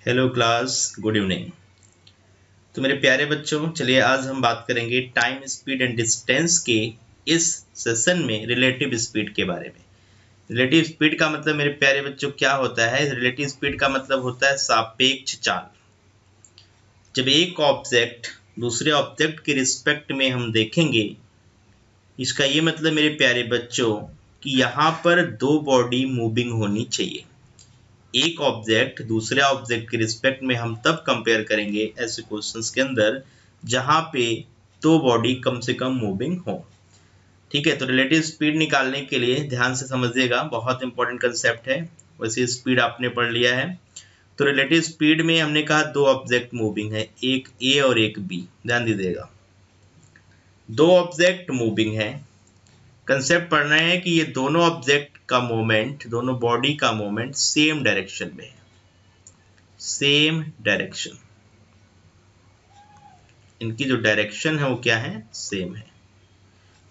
Hello class, good evening. तो मेरे प्यारे बच्चों, चलिए आज हम बात करेंगे टाइम, स्पीड एंड डिस्टेंस के इस सेशन में रिलेटिव स्पीड के बारे में। रिलेटिव स्पीड का मतलब मेरे प्यारे बच्चों क्या होता है? रिलेटिव स्पीड का मतलब होता है सापेक्ष चाल। जब एक ऑब्जेक्ट दूसरे ऑब्जेक्ट के रिस्पेक्ट में हम देखेंगे, इसका ये मतलब मेरे प्यारे बच्चों कि यहाँ पर दो बॉडी मूविंग होनी चाहिए। एक ऑब्जेक्ट दूसरे ऑब्जेक्ट के रिस्पेक्ट में हम तब कंपेयर करेंगे ऐसे क्वेश्चंस के अंदर जहां पे दो बॉडी कम से कम मूविंग हो। ठीक है, तो रिलेटिव स्पीड निकालने के लिए ध्यान से समझिएगा, बहुत इंपॉर्टेंट कंसेप्ट है। वैसे स्पीड आपने पढ़ लिया है। तो रिलेटिव स्पीड में हमने कहा दो ऑब्जेक्ट मूविंग है, एक ए और एक बी। ध्यान दीजिएगा, दो ऑब्जेक्ट मूविंग है। कंसेप्ट पढ़ना है कि ये दोनों ऑब्जेक्ट का मोमेंट, दोनों बॉडी का मोमेंट सेम डायरेक्शन में है। सेम डायरेक्शन, इनकी जो डायरेक्शन है वो क्या है? सेम है।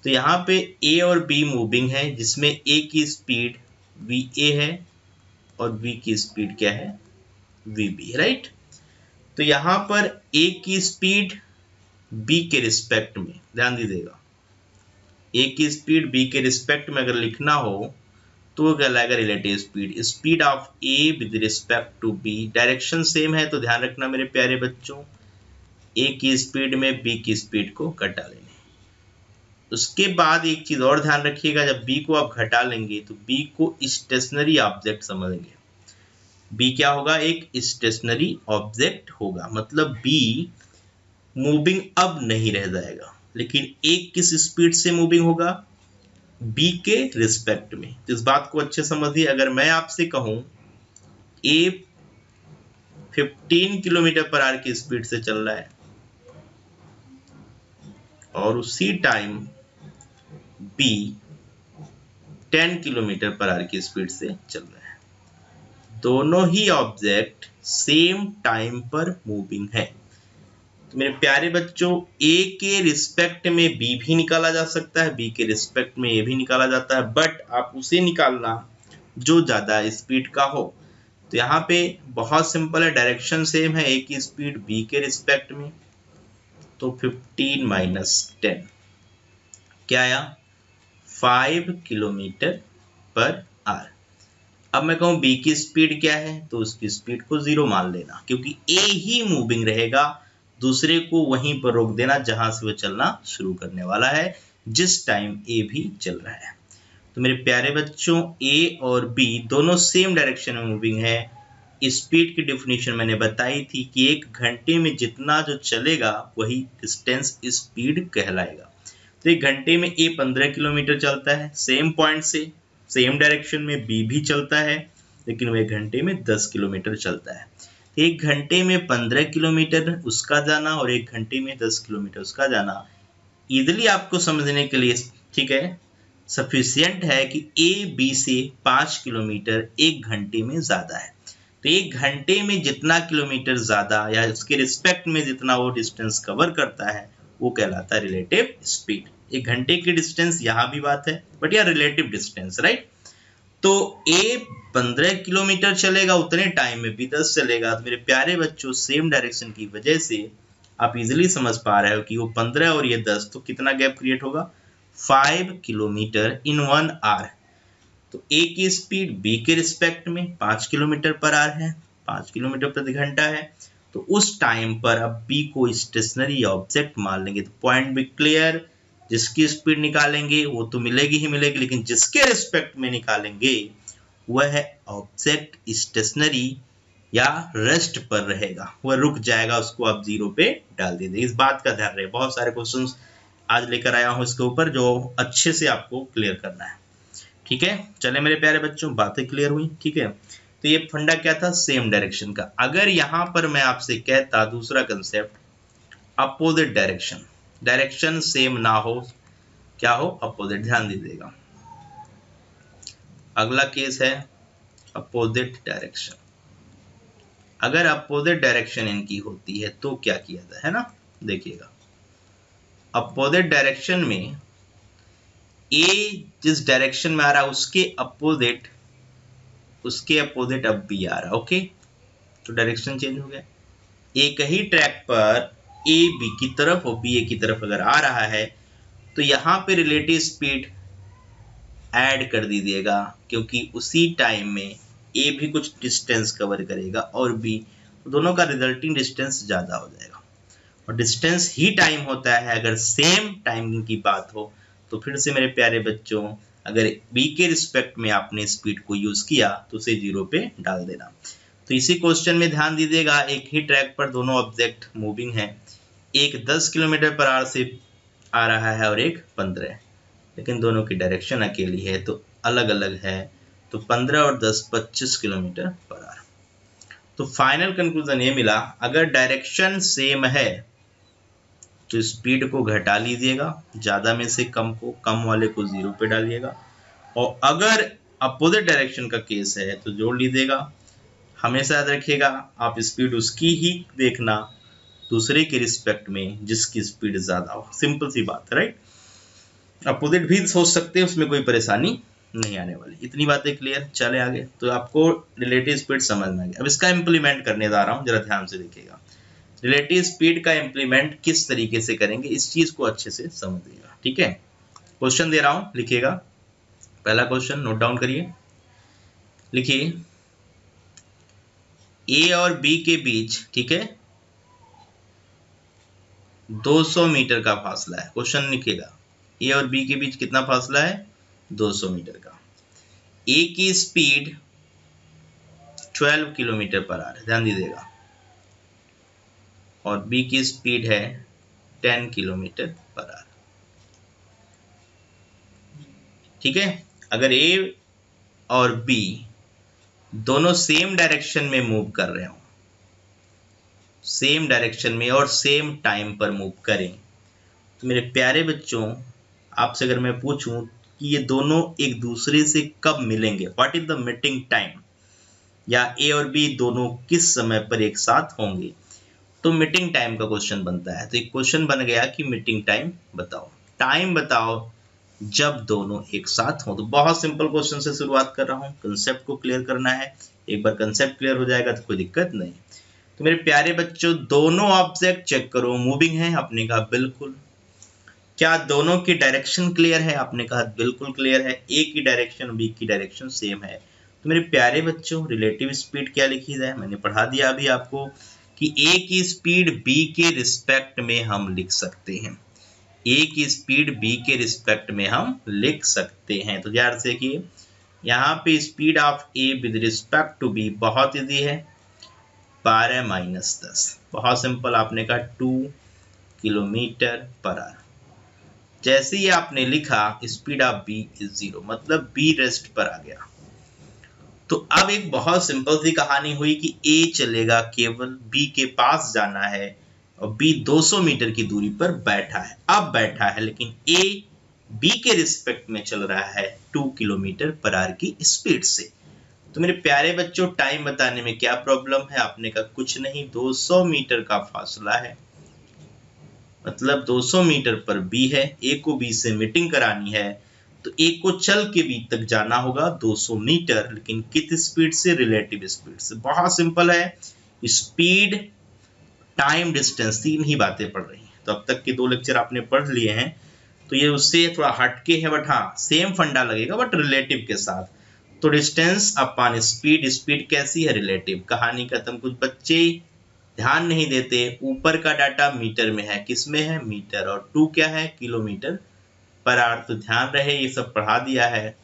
तो यहाँ पे ए और बी मूविंग है, जिसमें ए की स्पीड वी ए है और बी की स्पीड क्या है? V B, right. तो यहाँ पर ए की स्पीड बी के रिस्पेक्ट में, ध्यान दीजिएगा, ए की स्पीड बी के रिस्पेक्ट में अगर लिखना हो तो वो कहलाएगा relative speed. Speed of A with respect to B, direction same है तो ध्यान रखना मेरे प्यारे बच्चों, ए की स्पीड में बी की स्पीड को घटा लेंगे। उसके बाद एक चीज और ध्यान रखिएगा, जब बी को आप घटा लेंगे तो बी को स्टेशनरी ऑब्जेक्ट समझेंगे। बी क्या होगा? एक स्टेशनरी ऑब्जेक्ट होगा, मतलब बी मूविंग अब नहीं रह जाएगा। लेकिन ए किस स्पीड से मूविंग होगा? बी के रिस्पेक्ट में। इस बात को अच्छे समझिए। अगर मैं आपसे कहूं ए 15 किलोमीटर पर आवर की स्पीड से चल रहा है और उसी time B 10 kilometre per hour की स्पीड से चल रहा है, दोनों ही ऑब्जेक्ट सेम टाइम पर मूविंग है। तो मेरे प्यारे बच्चों, ए के रिस्पेक्ट में बी भी निकाला जा सकता है, बी के रिस्पेक्ट में ए भी निकाला जाता है, बट आप उसे निकालना जो ज्यादा स्पीड का हो। तो यहाँ पे बहुत सिंपल है, डायरेक्शन सेम है, ए की स्पीड बी के रिस्पेक्ट में, तो 15 माइनस 10 क्या आया? 5 किलोमीटर पर आवर। अब मैं कहूं बी की स्पीड क्या है, तो उसकी स्पीड को 0 मान लेना, क्योंकि ए ही मूविंग रहेगा, दूसरे को वहीं पर रोक देना जहां से वो चलना शुरू करने वाला है, जिस टाइम ए भी चल रहा है। तो मेरे प्यारे बच्चों, ए और बी दोनों सेम डायरेक्शन में मूविंग है। स्पीड की डेफिनेशन मैंने बताई थी कि एक घंटे में जितना जो चलेगा वही डिस्टेंस स्पीड कहलाएगा। तो एक घंटे में ए 15 किलोमीटर चलता है, सेम पॉइंट से सेम डायरेक्शन में बी भी चलता है, लेकिन वह घंटे में 10 किलोमीटर चलता है। एक घंटे में 15 किलोमीटर उसका जाना और एक घंटे में 10 किलोमीटर उसका जाना इजीली आपको समझने के लिए, ठीक है, सफिशियंट है कि ए बी से 5 किलोमीटर एक घंटे में ज्यादा है। तो एक घंटे में जितना किलोमीटर ज्यादा या उसके रिस्पेक्ट में जितना वो डिस्टेंस कवर करता है वो कहलाता है रिलेटिव स्पीड। एक घंटे की डिस्टेंस यहाँ भी बात है, बट यह रिलेटिव डिस्टेंस, राइट। तो ए 15 किलोमीटर चलेगा, उतने टाइम में भी 10 चलेगा। तो मेरे प्यारे बच्चों, सेम डायरेक्शन की वजह से आप इजिली समझ पा रहे हो कि वो 15 और ये 10, तो कितना गैप क्रिएट होगा? 5 किलोमीटर इन 1 आवर। तो ए की स्पीड बी के रिस्पेक्ट में 5 किलोमीटर पर आवर है, 5 किलोमीटर प्रति घंटा है। तो उस टाइम पर अब बी को स्टेशनरी ऑब्जेक्ट मान लेंगे, तो पॉइंट भी क्लियर। जिसकी स्पीड निकालेंगे वो तो मिलेगी ही मिलेगी, लेकिन जिसके रिस्पेक्ट में निकालेंगे वह है ऑब्जेक्ट स्टेशनरी या रेस्ट पर रहेगा, वह रुक जाएगा, उसको आप 0 पे डाल दीजिए। इस बात का ध्यान रहे, बहुत सारे क्वेश्चंस आज लेकर आया हूं इसके ऊपर जो अच्छे से आपको क्लियर करना है। ठीक है, चले मेरे प्यारे बच्चों, बातें क्लियर हुई? ठीक है, तो ये फंडा क्या था? सेम डायरेक्शन का। अगर यहां पर मैं आपसे कहता दूसरा concept, opposite direction, direction same ना हो, क्या हो? अपोजिट। ध्यान दीजिएगा, अगला केस है अपोजिट डायरेक्शन। अगर अपोजिट डायरेक्शन इनकी होती है तो क्या किया जाए, है ना? देखिएगा, अपोजिट डायरेक्शन में ए जिस डायरेक्शन में आ रहा है उसके अपोजिट अब बी आ रहा है। ओके, तो डायरेक्शन चेंज हो गया। एक ही ट्रैक पर ए बी की तरफ और बी ए की तरफ अगर आ रहा है तो यहाँ पे रिलेटिव स्पीड ऐड कर दीजिएगा, क्योंकि उसी टाइम में ए भी कुछ डिस्टेंस कवर करेगा और बी, दोनों का रिजल्टिंग डिस्टेंस ज़्यादा हो जाएगा। और डिस्टेंस ही टाइम होता है। अगर सेम टाइमिंग की बात हो तो फिर से मेरे प्यारे बच्चों, अगर बी के रिस्पेक्ट में आपने स्पीड को यूज़ किया तो उसे 0 पे डाल देना। तो इसी क्वेश्चन में ध्यान दीजिएगा, एक ही ट्रैक पर दोनों ऑब्जेक्ट मूविंग है। एक 10 किलोमीटर पर आवर से आ रहा है और एक 15, लेकिन दोनों की डायरेक्शन अकेली है तो अलग अलग है। तो 15 और 10 25 किलोमीटर पर आवर। तो फाइनल कंक्लूजन ये मिला, अगर डायरेक्शन सेम है तो स्पीड को घटा लीजिएगा, ज़्यादा में से कम को, कम वाले को 0 पे डालिएगा। और अगर अपोजिट डायरेक्शन का केस है तो जोड़ लीजिएगा। हमेशा याद रखिएगा, आप स्पीड उसकी ही देखना दूसरे के रिस्पेक्ट में जिसकी स्पीड ज़्यादा हो। सिंपल सी बात है, राइट। अपोजिट भी सोच सकते हैं, उसमें कोई परेशानी नहीं आने वाली। इतनी बातें क्लियर। चले आगे। तो आपको रिलेटिव स्पीड समझ में आ गया। अब इसका इम्प्लीमेंट करने जा रहा हूँ, जरा ध्यान से देखिएगा। रिलेटिव स्पीड का इम्प्लीमेंट किस तरीके से करेंगे, इस चीज को अच्छे से समझिएगा, ठीक है। क्वेश्चन दे रहा हूं, लिखिएगा। पहला क्वेश्चन नोट डाउन करिए। लिखिए, ए और बी के बीच, ठीक है, 200 मीटर का फासला है। क्वेश्चन लिखिएगा, ए और बी के बीच कितना फासला है? 200 मीटर का। ए की स्पीड 12 किलोमीटर पर आवर है, ध्यान दीजिएगा, और बी की स्पीड है 10 किलोमीटर पर आवर, ठीक है। अगर ए और बी दोनों सेम डायरेक्शन में मूव कर रहे हो, सेम डायरेक्शन में और सेम टाइम पर मूव करें, तो मेरे प्यारे बच्चों, आपसे अगर मैं पूछूं कि ये दोनों एक दूसरे से कब मिलेंगे, what is the meeting time, या ए और बी दोनों किस समय पर एक साथ होंगे, तो मीटिंग टाइम का क्वेश्चन बनता है। तो एक क्वेश्चन बन गया कि मीटिंग टाइम बताओ, टाइम बताओ जब दोनों एक साथ हो। तो बहुत सिंपल क्वेश्चन से शुरुआत कर रहा हूं, कंसेप्ट को क्लियर करना है। एक बार कंसेप्ट क्लियर हो जाएगा तो कोई दिक्कत नहीं। तो मेरे प्यारे बच्चों, दोनों ऑब्जेक्ट चेक करो, मूविंग है, आपने कहा बिल्कुल। क्या दोनों की डायरेक्शन क्लियर है? आपने कहा बिल्कुल क्लियर है। ए की डायरेक्शन बी की डायरेक्शन सेम है। तो मेरे प्यारे बच्चों, रिलेटिव स्पीड क्या लिखी जाए, मैंने पढ़ा दिया अभी आपको कि ए की स्पीड बी के रिस्पेक्ट में हम लिख सकते हैं। ए की स्पीड बी के रिस्पेक्ट में हम लिख सकते हैं। तो ध्यान से देखिए, यहाँ पे speed of A with respect to B बहुत इजी है, 12-10। बहुत सिंपल, आपने कहा 2 किलोमीटर पर आवर। जैसे ही आपने लिखा स्पीड ऑफ बी इज 0, मतलब बी रेस्ट पर आ गया। तो अब एक बहुत सिंपल सी कहानी हुई कि ए चलेगा, केवल बी के पास जाना है, और बी 200 मीटर की दूरी पर बैठा है, अब बैठा है, लेकिन ए बी के रिस्पेक्ट में चल रहा है 2 किलोमीटर पर आवर की स्पीड से। तो मेरे प्यारे बच्चों, टाइम बताने में क्या प्रॉब्लम है? आपने कहा कुछ नहीं, 200 मीटर का फासला है, मतलब 200 मीटर पर बी है, ए को बी से मीटिंग करानी है, तो ए को चल के बी तक जाना होगा 200 मीटर, लेकिन किस स्पीड से? रिलेटिव स्पीड से। बहुत सिंपल है, स्पीड, टाइम, डिस्टेंस, तीन ही बातें पढ़ रही हैं। तो अब तक के 2 लेक्चर आपने पढ़ लिए हैं, तो ये उससे थोड़ा हटके है, बट हाँ सेम फंडा लगेगा, बट रिलेटिव के साथ। तो डिस्टेंस अपॉन स्पीड, स्पीड कैसी है? रिलेटिव। कहानी खत्म। कुछ बच्चे ध्यान नहीं देते, ऊपर का डाटा मीटर में है, किस में है? मीटर, और 2 क्या है? Kilometre per our. तो ध्यान रहे, ये सब पढ़ा दिया है,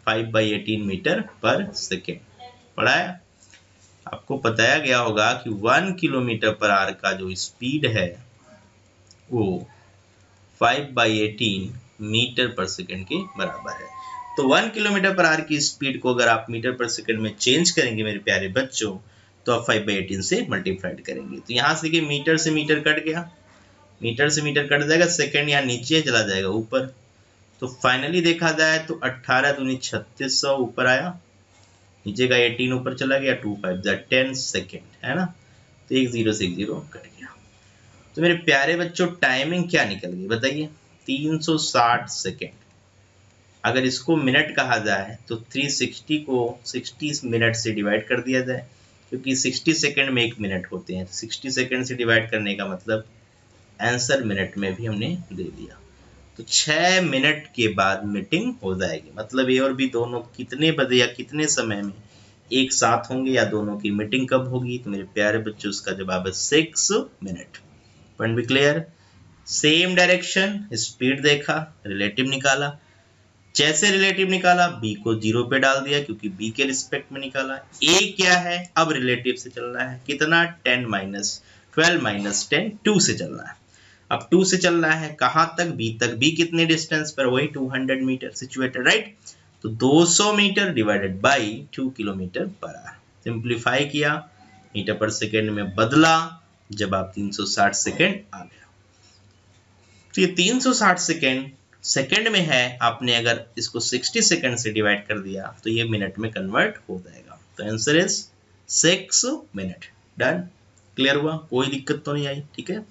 5/18 मीटर पर सेकेंड पढ़ाया। आपको बताया गया होगा कि 1 किलोमीटर पर आवर का जो स्पीड है वो 5/18 मीटर पर सेकेंड के बराबर है। तो 1 किलोमीटर पर आवर की स्पीड को अगर आप मीटर पर सेकेंड में चेंज करेंगे मेरे प्यारे बच्चों, तो आप 5/18 से मल्टीप्लाइड करेंगे। तो यहाँ से कि मीटर से मीटर कट गया, मीटर से मीटर कट जाएगा, सेकेंड यहाँ नीचे चला जाएगा ऊपर। तो फाइनली देखा जाए तो 18 दूनी 3600 ऊपर आया, नीचे का 18 ऊपर चला गया, 2 5 10 सेकेंड, है ना। तो एक 0 से एक 0 कट गया। तो मेरे प्यारे बच्चों, टाइमिंग क्या निकल गई बताइए? 360 सेकेंड। अगर इसको मिनट कहा जाए तो 360 को 60 मिनट से डिवाइड कर दिया जाए, क्योंकि 60 सेकंड में 1 मिनट होते हैं। 60 सेकंड से डिवाइड करने का मतलब आंसर मिनट में भी हमने दे दिया। तो 6 मिनट के बाद मीटिंग हो जाएगी। मतलब ए और बी दोनों कितने बजे या कितने समय में एक साथ होंगे या दोनों की मीटिंग कब होगी? तो मेरे प्यारे बच्चों उसका जवाब है 6 मिनट। पॉइंट भी क्लियर? सेम डायरेक्शन, स्पीड देखा, रिलेटिव निकाला। जैसे रिलेटिव निकाला बी को 0 पे डाल दिया क्योंकि बी के रिस्पेक्ट में निकाला। ए क्या है? अब रिलेटिव से चलना है। कितना? 12 माइनस 10 2 से चलना है। अब 2 से चलना है कहां तक? बी तक। बी कितने डिस्टेंस पर? वही 200 मीटर सिचुएटेड, राइट? तो 200 metre divided by 2 kilometre per hour. Simplify किया, मीटर पर सेकेंड में बदला, जवाब 360 सेकेंड आ गया। तो ये 360 सेकेंड सेकेंड में है। आपने अगर इसको 60 सेकेंड से डिवाइड कर दिया तो ये मिनट में कन्वर्ट हो जाएगा। तो answer is 6 minute. Done? Clear हुआ? कोई दिक्कत तो नहीं आई? ठीक है,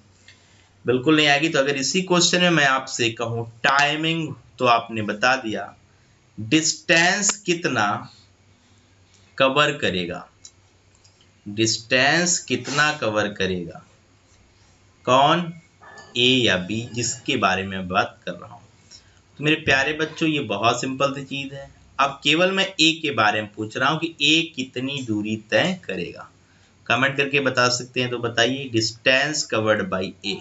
बिल्कुल नहीं आएगी। तो अगर इसी क्वेश्चन में मैं आपसे कहूं टाइमिंग, तो आपने बता दिया। डिस्टेंस कितना कवर करेगा? डिस्टेंस कितना कवर करेगा? कौन? ए या बी? जिसके बारे में बात कर रहा हूं। तो मेरे प्यारे बच्चों ये बहुत सिंपल सी चीज है। अब केवल मैं ए के बारे में पूछ रहा हूं कि ए कितनी दूरी तय करेगा। कमेंट करके बता सकते हैं तो बताइए। डिस्टेंस कवर्ड बाय ए,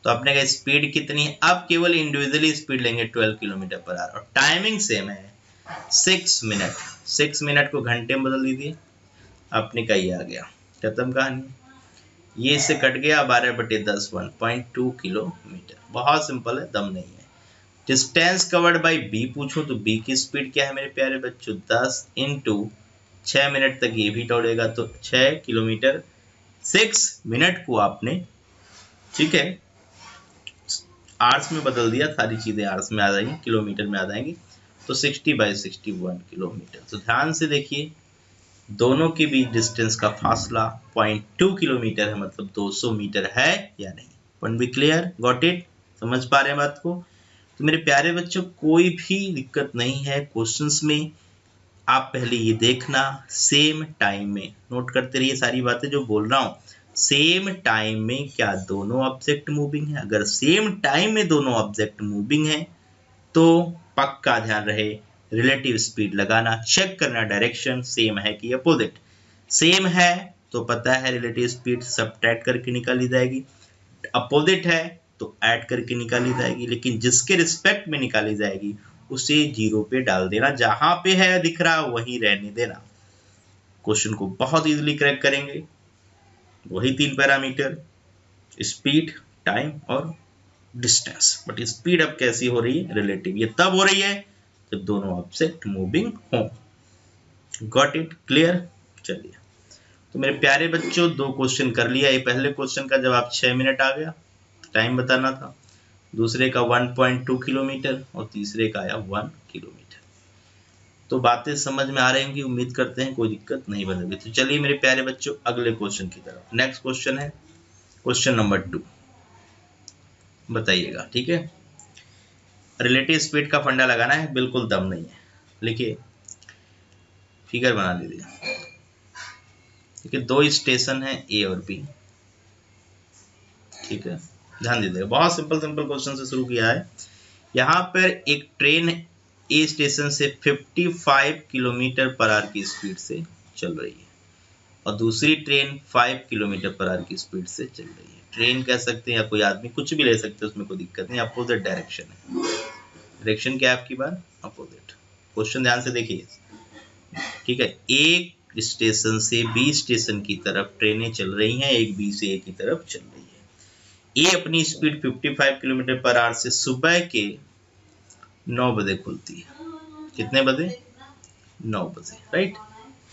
तो आपने कहा स्पीड कितनी है? अब केवल इंडिविजुअली स्पीड लेंगे 12 किलोमीटर पर आवर और टाइमिंग सेम है 6 मिनट। 6 मिनट को घंटे में बदल दीजिए, आपने कहा ये आ गया, खत्म कहानी। ये इससे कट गया 12/10 1.2 किलोमीटर। बहुत सिंपल है, दम नहीं है। डिस्टेंस कवर्ड बाय बी पूछूं तो बी की स्पीड क्या है मेरे प्यारे बच्चों? 10 इंटू 6 मिनट तक ये भी दौड़ेगा तो 6 किलोमीटर। 6 मिनट को आपने, ठीक है, आवर्स में बदल दिया। सारी चीजें आवर्स में आ जाएंगी, किलोमीटर में आ जाएंगी। तो 60/61 किलोमीटर। तो ध्यान से देखिए, दोनों के बीच डिस्टेंस का फासला 0.2 किलोमीटर है, मतलब 200 मीटर है या नहीं? पॉइंट बी क्लियर? Got it? समझ पा रहे हैं बात को? तो मेरे प्यारे बच्चों कोई भी दिक्कत नहीं है क्वेश्चंस में। आप पहले ये देखना, सेम टाइम में नोट करते रहिए सारी बातें जो बोल रहा हूं। सेम टाइम में क्या दोनों ऑब्जेक्ट मूविंग है? अगर सेम टाइम में दोनों ऑब्जेक्ट मूविंग है तो पक्का ध्यान रहे रिलेटिव स्पीड लगाना, चेक करना डायरेक्शन सेम है कि अपोजिट। सेम है तो पता है रिलेटिव स्पीड सब्ट्रैक्ट करके निकाली जाएगी, अपोजिट है तो ऐड करके निकाली जाएगी। लेकिन जिसके रिस्पेक्ट में निकाली जाएगी उसे 0 पे डाल देना, जहां पे है दिख रहा वहीं रहने देना। क्वेश्चन को बहुत इजीली क्रैक करेंगे। वही 3 पैरामीटर, स्पीड, टाइम और डिस्टेंस। बट स्पीड अब कैसी हो रही है? रिलेटिव। ये तब हो रही है जब दोनों ऑब्जेक्ट मूविंग हो। Got it? क्लियर? चलिए, तो मेरे प्यारे बच्चों 2 क्वेश्चन कर लिया। ये पहले क्वेश्चन का जवाब 6 मिनट आ गया, टाइम बताना था। दूसरे का 1.2 किलोमीटर और तीसरे का आया 1 किलोमीटर। तो बातें समझ में आ रही होंगी, उम्मीद करते हैं कोई दिक्कत नहीं बनेगी। तो चलिए मेरे प्यारे बच्चों अगले क्वेश्चन की तरफ। नेक्स्ट क्वेश्चन है क्वेश्चन नंबर 2, बताइएगा। ठीक है, रिलेटिव स्पीड का फंडा लगाना है, बिल्कुल दम नहीं है। लिखिए, फिगर बना दीजिए। ठीक है, 2 स्टेशन है ए और बी। ठीक है, ध्यान दीजिएगा, बहुत सिंपल क्वेश्चन से शुरू किया है। यहाँ पर एक ट्रेन ए स्टेशन से 55 किलोमीटर पर आवर की स्पीड से चल रही है और दूसरी ट्रेन 5 किलोमीटर पर आवर की स्पीड से चल रही है। ट्रेन कह सकते हैं या कोई आदमी, कुछ भी ले सकते हैं, उसमें कोई दिक्कत नहीं। अपोजिट डायरेक्शन है। डायरेक्शन क्या है आपकी बात? अपोजिट। क्वेश्चन ध्यान से देखिए। ठीक है, एक स्टेशन से बी स्टेशन की तरफ ट्रेनें चल रही हैं, एक बी से ए की तरफ चल रही है। ए अपनी स्पीड 55 किलोमीटर पर आवर से सुबह के 9 बजे खुलती है। कितने बजे? 9 बजे, राइट,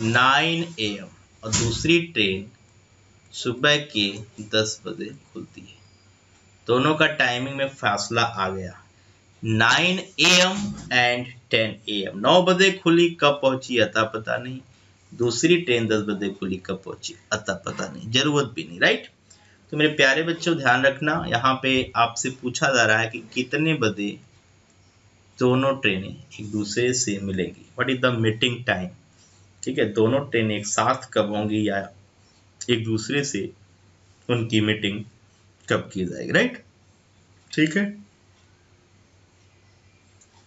9 AM। और दूसरी ट्रेन सुबह के 10 बजे खुलती है। दोनों का टाइमिंग में फासला आ गया, 9 AM एंड 10 AM। 9 बजे खुली, कब पहुंची अता पता नहीं। दूसरी ट्रेन 10 बजे खुली, कब पहुंची अता पता नहीं, जरूरत भी नहीं, राइट। तो मेरे प्यारे बच्चों ध्यान रखना, यहाँ पे आपसे पूछा जा रहा है कि कितने बजे दोनों ट्रेनें एक दूसरे से मिलेंगी। What is the meeting time? ठीक है, दोनों ट्रेन एक साथ कब होंगी या एक दूसरे से उनकी मीटिंग कब की जाएगी, राइट। ठीक है,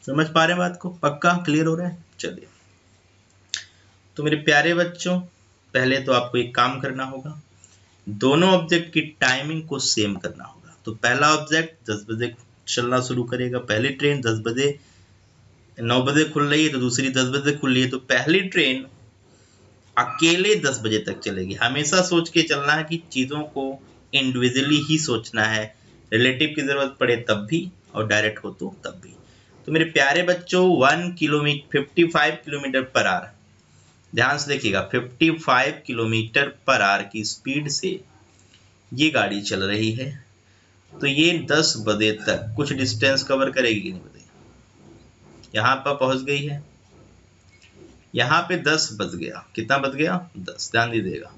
समझ पा रहे हैं बात को, पक्का क्लियर हो रहा है। चलिए, तो मेरे प्यारे बच्चों, पहले तो आपको एक काम करना होगा, दोनों ऑब्जेक्ट की टाइमिंग को सेम करना होगा। तो पहला ऑब्जेक्ट 10 बजे चलना शुरू करेगा, पहली ट्रेन 10 बजे 9 बजे खुल रही है तो दूसरी 10 बजे खुल रही है, तो पहली ट्रेन अकेले 10 बजे तक चलेगी। हमेशा सोच के चलना है कि चीज़ों को इंडिविजुअली ही सोचना है, रिलेटिव की ज़रूरत पड़े तब भी और डायरेक्ट हो तो तब भी। तो मेरे प्यारे बच्चों, 55 किलोमीटर पर आवर, ध्यान से देखिएगा, 55 किलोमीटर पर आवर की स्पीड से ये गाड़ी चल रही है। तो ये 10 बजे तक कुछ डिस्टेंस कवर करेगी कि नहीं बताइए। यहाँ पर पहुंच गई है, यहाँ पे 10 बज गया, कितना बज गया 10, ध्यान दीजिएगा।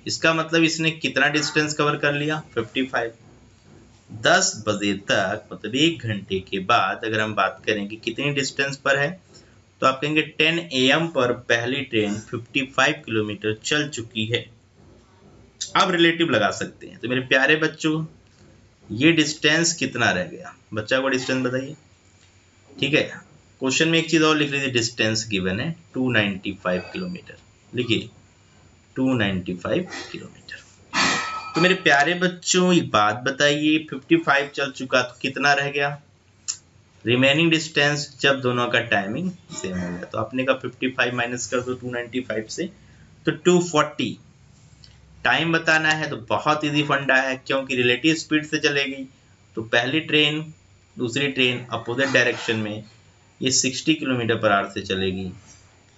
इसका मतलब इसने कितना डिस्टेंस कवर कर लिया 55। 10 बजे तक मतलब 1 घंटे के बाद अगर हम बात करें कि कितनी डिस्टेंस पर है, तो आप कहेंगे 10 AM पर पहली ट्रेन 55 किलोमीटर चल चुकी है। अब रिलेटिव लगा सकते हैं। तो मेरे प्यारे बच्चों, ये डिस्टेंस कितना रह गया, बच्चा को डिस्टेंस बताइए। ठीक है, क्वेश्चन में एक चीज और लिख लीजिए, डिस्टेंस गिवन है 295 किलोमीटर, लिखिए 295 किलोमीटर। तो मेरे प्यारे बच्चों, एक बात बताइए, 55 चल चुका तो कितना रह गया रिमेनिंग डिस्टेंस जब दोनों का टाइमिंग सेम हो गया। तो आपने कहा 55 माइनस कर दो 295 से, तो 240। टाइम बताना है तो बहुत इजी फंडा है, क्योंकि रिलेटिव स्पीड से चलेगी तो पहली ट्रेन दूसरी ट्रेन अपोजिट डायरेक्शन में ये 60 किलोमीटर पर आवर से चलेगी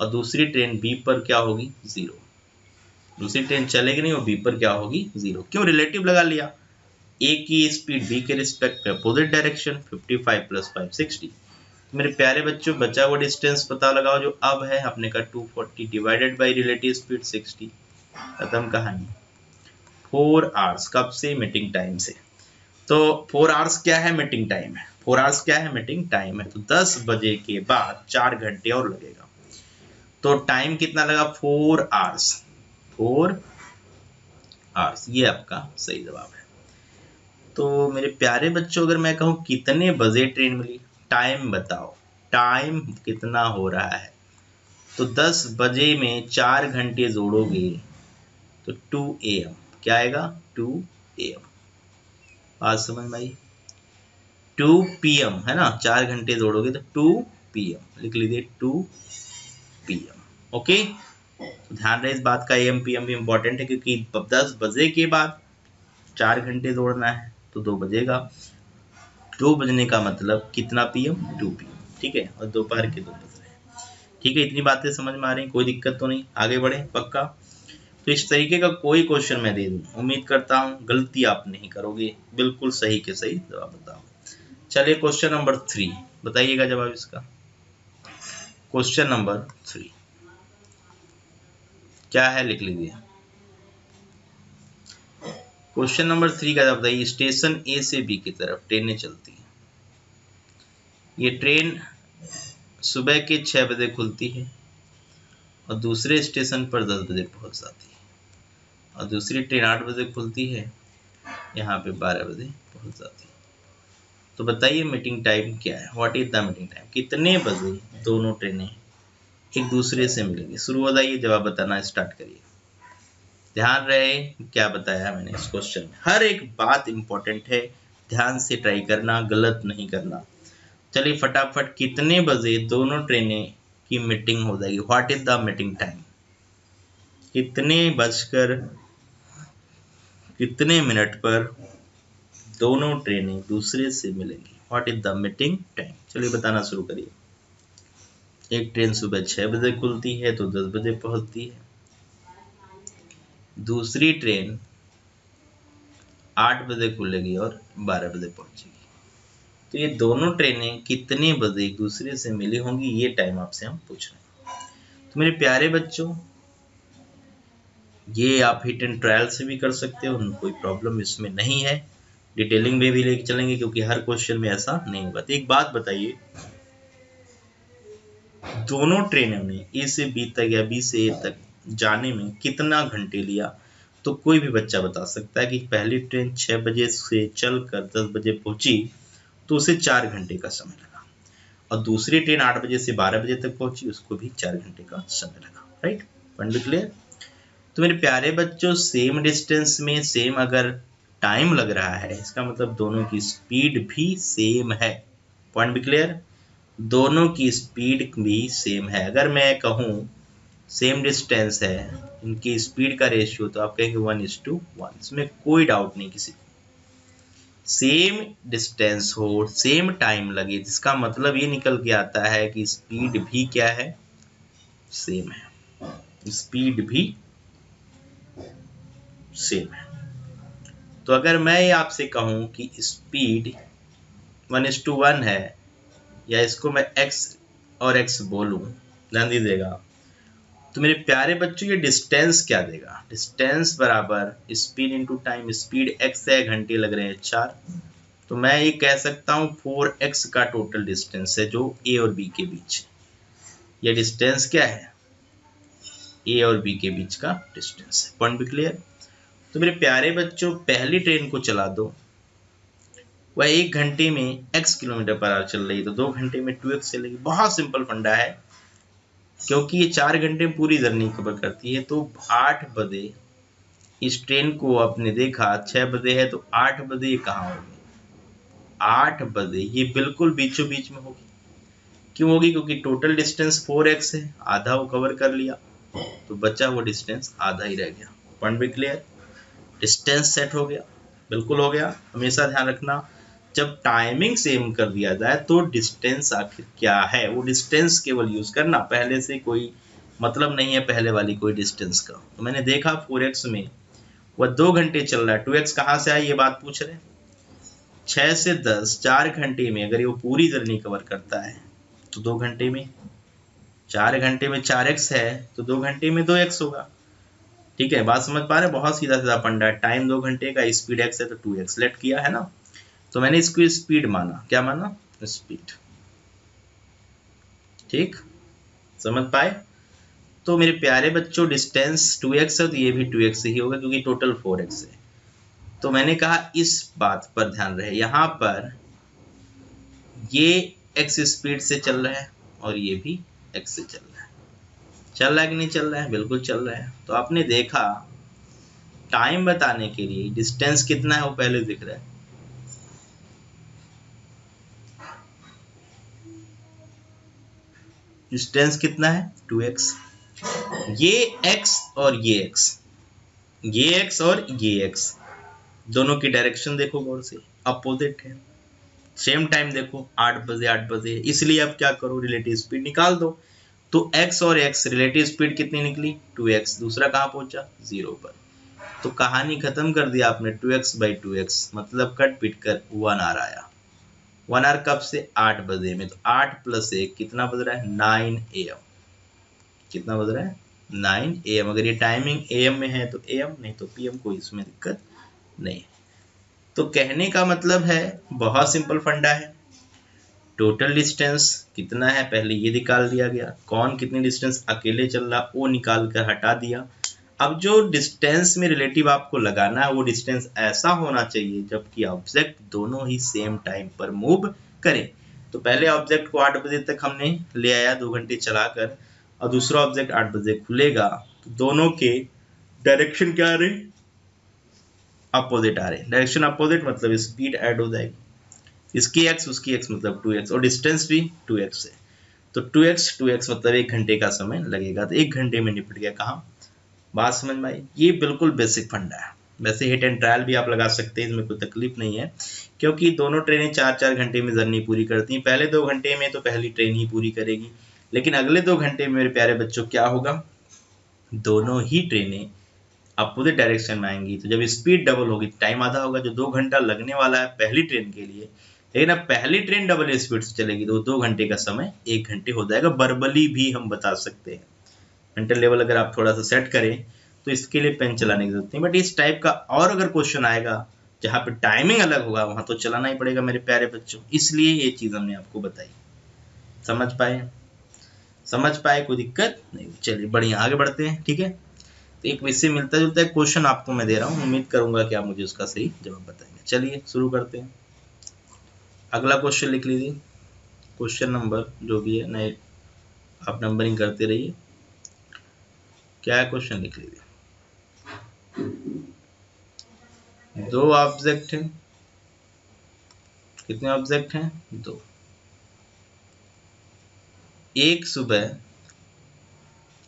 और दूसरी ट्रेन बी पर क्या होगी 0। दूसरी ट्रेन चलेगी नहीं, वो बी पर क्या होगी 0। क्यों, रिलेटिव लगा लिया, ए की स्पीड बी के रिस्पेक्ट में अपोजिट डायरेक्शन, 55 + 5 60। मेरे प्यारे बच्चों, बचा हुआ डिस्टेंस पता लगाओ जो अब है, अपने का 240 डिवाइडेड बाई रिलेटिव स्पीड 60, खत्म कहानी। 4 आवर्स कब से, मीटिंग टाइम से। तो 4 आवर्स क्या है, मीटिंग टाइम है। 4 आवर्स क्या है, मीटिंग टाइम है। तो 10 बजे के बाद 4 घंटे और लगेगा, तो टाइम कितना लगा 4 आवर्स। 4 आवर्स, ये आपका सही जवाब है। तो मेरे प्यारे बच्चों, अगर मैं कहूँ कितने बजे ट्रेन मिली, टाइम बताओ, टाइम कितना हो रहा है। तो 10 बजे में 4 घंटे जोड़ोगे तो 2 AM, क्या आएगा 2 AM। बात समझ में आई, 2 PM है ना, 4 घंटे जोड़ोगे तो 2 PM, लिख लीजिए 2 PM। ओके, ध्यान रहे इस बात का, AM PM भी इंपॉर्टेंट है, क्योंकि 10 बजे के बाद 4 घंटे जोड़ना है तो 2 बजेगा। 2 बजने का मतलब कितना PM, 2 PM, ठीक है, और दोपहर के 2 बज रहे हैं। ठीक है, इतनी बातें समझ में आ रही, कोई दिक्कत तो नहीं, आगे बढ़े पक्का। तो इस तरीके का कोई क्वेश्चन मैं दे दूं, उम्मीद करता हूं गलती आप नहीं करोगे, बिल्कुल सही के सही जवाब बताओ। चलिए, क्वेश्चन नंबर 3 बताइएगा जवाब इसका। क्वेश्चन नंबर 3 क्या है, लिख लीजिए। क्वेश्चन नंबर 3 का जवाब बताइए। स्टेशन ए से बी की तरफ ट्रेनें चलती हैं। ये ट्रेन सुबह के 6 बजे खुलती है और दूसरे स्टेशन पर 10 बजे पहुंच जाती है, और दूसरी ट्रेन 8 बजे खुलती है, यहाँ पे 12 बजे पहुंच जाती है। तो बताइए मीटिंग टाइम क्या है, what is the meeting time, कितने बजे दोनों ट्रेनें एक दूसरे से मिलेंगी। शुरू हो जाइए, जवाब बताना स्टार्ट करिए। ध्यान रहे क्या बताया मैंने इस क्वेश्चन में, हर एक बात इंपॉर्टेंट है, ध्यान से ट्राई करना, गलत नहीं करना। चलिए फटाफट, कितने बजे दोनों ट्रेनें की मीटिंग हो जाएगी, what is the meeting time, कितने बजकर कितने मिनट पर दोनों ट्रेनें दूसरे से मिलेंगी, what is the meeting time. चलिए बताना शुरू करिए। एक ट्रेन सुबह 6 बजे खुलती है तो 10 बजे पहुंचती है, दूसरी ट्रेन 8 बजे खुलेगी और 12 बजे पहुंचेगी। तो ये दोनों ट्रेनें कितने बजे एक दूसरे से मिली होंगी, ये टाइम आपसे हम पूछ रहे हैं। तो मेरे प्यारे बच्चों, ये आप हिट एंड ट्रायल से भी कर सकते हो, कोई प्रॉब्लम इसमें नहीं है, डिटेलिंग में भी लेके चलेंगे, क्योंकि हर क्वेश्चन में ऐसा नहीं होगा। तो एक बात बताइए, दोनों ट्रेनों ने ए से बी तक या बी से ए तक जाने में कितना घंटे लिया, तो कोई भी बच्चा बता सकता है कि पहली ट्रेन 6 बजे से चलकर 10 बजे पहुंची तो उसे 4 घंटे का समय लगा, और दूसरी ट्रेन 8 बजे से 12 बजे तक पहुंची, उसको भी 4 घंटे का समय लगा। राइट, पॉइंट भी क्लियर। तो मेरे प्यारे बच्चों, सेम डिस्टेंस में सेम अगर टाइम लग रहा है, इसका मतलब दोनों की स्पीड भी सेम है। पॉइंट भी क्लियर, दोनों की स्पीड भी सेम है। अगर मैं कहूँ सेम डिस्टेंस है, इनकी स्पीड का रेशियो, तो आप कहेंगे 1:1, इसमें कोई डाउट नहीं किसी को। सेम डिस्टेंस हो, सेम टाइम लगे, जिसका मतलब ये निकल के आता है कि स्पीड भी क्या है, सेम है। स्पीड भी सेम है। तो अगर मैं आपसे कहूं कि स्पीड 1:1 है, या इसको मैं x और x बोलूं, ध्यान दीजिएगा, तो मेरे प्यारे बच्चों ये डिस्टेंस क्या देगा, डिस्टेंस बराबर speed into time. Speed x है, घंटे लग रहे हैं 4, तो मैं ये कह सकता हूँ 4x का टोटल डिस्टेंस है जो a और b के बीच। ये डिस्टेंस क्या है, a और b के बीच का डिस्टेंस है। पॉइंट भी क्लियर। तो मेरे प्यारे बच्चों, पहली ट्रेन को चला दो, वह 1 घंटे में x किलोमीटर पर आवर चल रही है, तो 2 घंटे में 2x चलेगी। बहुत सिंपल फंडा है, क्योंकि ये 4 घंटे में पूरी जर्नी कवर करती है। तो 8 बजे इस ट्रेन को आपने देखा, 6 बजे है, तो 8 बजे ये कहाँ होगी, 8 बजे ये बिल्कुल बीचों बीच में होगी। क्यों होगी, क्योंकि टोटल डिस्टेंस 4x है, आधा वो कवर कर लिया, तो बचा वो डिस्टेंस आधा ही रह गया। पॉइंट भी क्लियर, डिस्टेंस सेट हो गया, बिल्कुल हो गया। हमेशा ध्यान रखना, जब टाइमिंग सेम कर दिया जाए तो डिस्टेंस आखिर क्या है, वो डिस्टेंस केवल यूज करना, पहले से कोई मतलब नहीं है पहले वाली कोई डिस्टेंस का। तो मैंने देखा 4x में वह 2 घंटे चल रहा है, 2x कहाँ से आई ये बात पूछ रहे, 6 से 10 4 घंटे में अगर ये वो पूरी जर्नी कवर करता है, तो 2 घंटे में, 4 घंटे में 4x है, तो 2 घंटे में 2x होगा। ठीक है, बात समझ पा रहे हैं, बहुत सीधा सीधा फंडा है। टाइम 2 घंटे का, स्पीड x है, तो 2x लेट किया है ना, तो मैंने इसको स्पीड माना। क्या माना, स्पीड। ठीक, समझ पाए। तो मेरे प्यारे बच्चों, डिस्टेंस 2x है, तो ये भी 2x ही होगा, क्योंकि टोटल 4x है। तो मैंने कहा इस बात पर ध्यान रहे, यहां पर ये x स्पीड से चल रहा है और ये भी x से चल रहा है। चल रहा है कि नहीं चल रहा है, बिल्कुल चल रहा है। तो आपने देखा टाइम बताने के लिए डिस्टेंस कितना है वो पहले दिख रहा है, डिस्टेंस कितना है 2x। ये x और ये x, ये x और ये x, दोनों की डायरेक्शन देखो गौर से, अपोजिट है। सेम टाइम देखो, 8 बजे 8 बजे, इसलिए अब क्या करो, रिलेटिव स्पीड निकाल दो। तो x और x रिलेटिव स्पीड कितनी निकली, 2x, दूसरा कहाँ पहुंचा, 0 पर। तो कहानी खत्म कर दिया आपने, 2x/2x, मतलब कट पिट कर 1 आवर आया। 1 आवर कब से, 8 बजे में, तो 8 + 1 कितना बज रहा है, 9 AM। कितना बज रहा है, 9 AM। अगर ये टाइमिंग AM में है तो AM, नहीं तो PM, कोई इसमें दिक्कत नहीं। तो कहने का मतलब है बहुत सिंपल फंडा है, टोटल डिस्टेंस कितना है पहले ये निकाल दिया गया, कौन कितनी डिस्टेंस अकेले चल रहा वो निकाल कर हटा दिया। अब जो डिस्टेंस में रिलेटिव आपको लगाना है वो डिस्टेंस ऐसा होना चाहिए जबकि ऑब्जेक्ट दोनों ही सेम टाइम पर मूव करें। तो पहले ऑब्जेक्ट को 8 बजे तक हमने ले आया 2 घंटे चलाकर, और दूसरा ऑब्जेक्ट 8 बजे खुलेगा, तो दोनों के डायरेक्शन क्या आ रही, अपोजिट आ रहे। डायरेक्शन अपोजिट मतलब स्पीड ऐड हो जाएगी, इसकी x उसकी x मतलब 2x, और डिस्टेंस भी 2x है। तो 2x मतलब 1 घंटे का समय लगेगा, तो 1 घंटे में निपट गया। कहाँ, बात समझ में आई। ये बिल्कुल बेसिक फंडा है। वैसे हिट एंड ट्रायल भी आप लगा सकते हैं, इसमें कोई तकलीफ नहीं है, क्योंकि दोनों ट्रेनें 4-4 घंटे में जर्नी पूरी करती हैं। पहले 2 घंटे में तो पहली ट्रेन ही पूरी करेगी, लेकिन अगले 2 घंटे में मेरे प्यारे बच्चों क्या होगा, दोनों ही ट्रेनें अपोजिट डायरेक्शन में आएंगी। तो जब स्पीड डबल होगी टाइम आधा होगा, जो 2 घंटा लगने वाला है पहली ट्रेन के लिए, लेकिन अब पहली ट्रेन डबल स्पीड से चलेगी तो 2 घंटे का समय 1 घंटे हो जाएगा। वर्बली भी हम बता सकते हैं, मेंटल लेवल अगर आप थोड़ा सा सेट करें तो इसके लिए पेन चलाने की जरूरत नहीं। बट इस टाइप का और अगर क्वेश्चन आएगा जहाँ पे टाइमिंग अलग होगा, वहां तो चलाना ही पड़ेगा मेरे प्यारे बच्चों, इसलिए ये चीज हमने आपको बताई। समझ पाए, समझ पाए, कोई दिक्कत नहीं। चलिए बढ़िया, आगे बढ़ते हैं। ठीक है, तो एक विषय मिलता जुलता एक क्वेश्चन आपको मैं दे रहा हूँ, उम्मीद करूंगा कि आप मुझे उसका सही जवाब बताएंगे। चलिए शुरू करते हैं। अगला क्वेश्चन लिख लीजिए, क्वेश्चन नंबर जो भी है, नए आप नंबरिंग करते रहिए। क्या है क्वेश्चन, लिख लीजिए। दो ऑब्जेक्ट हैं, कितने ऑब्जेक्ट हैं, दो। एक सुबह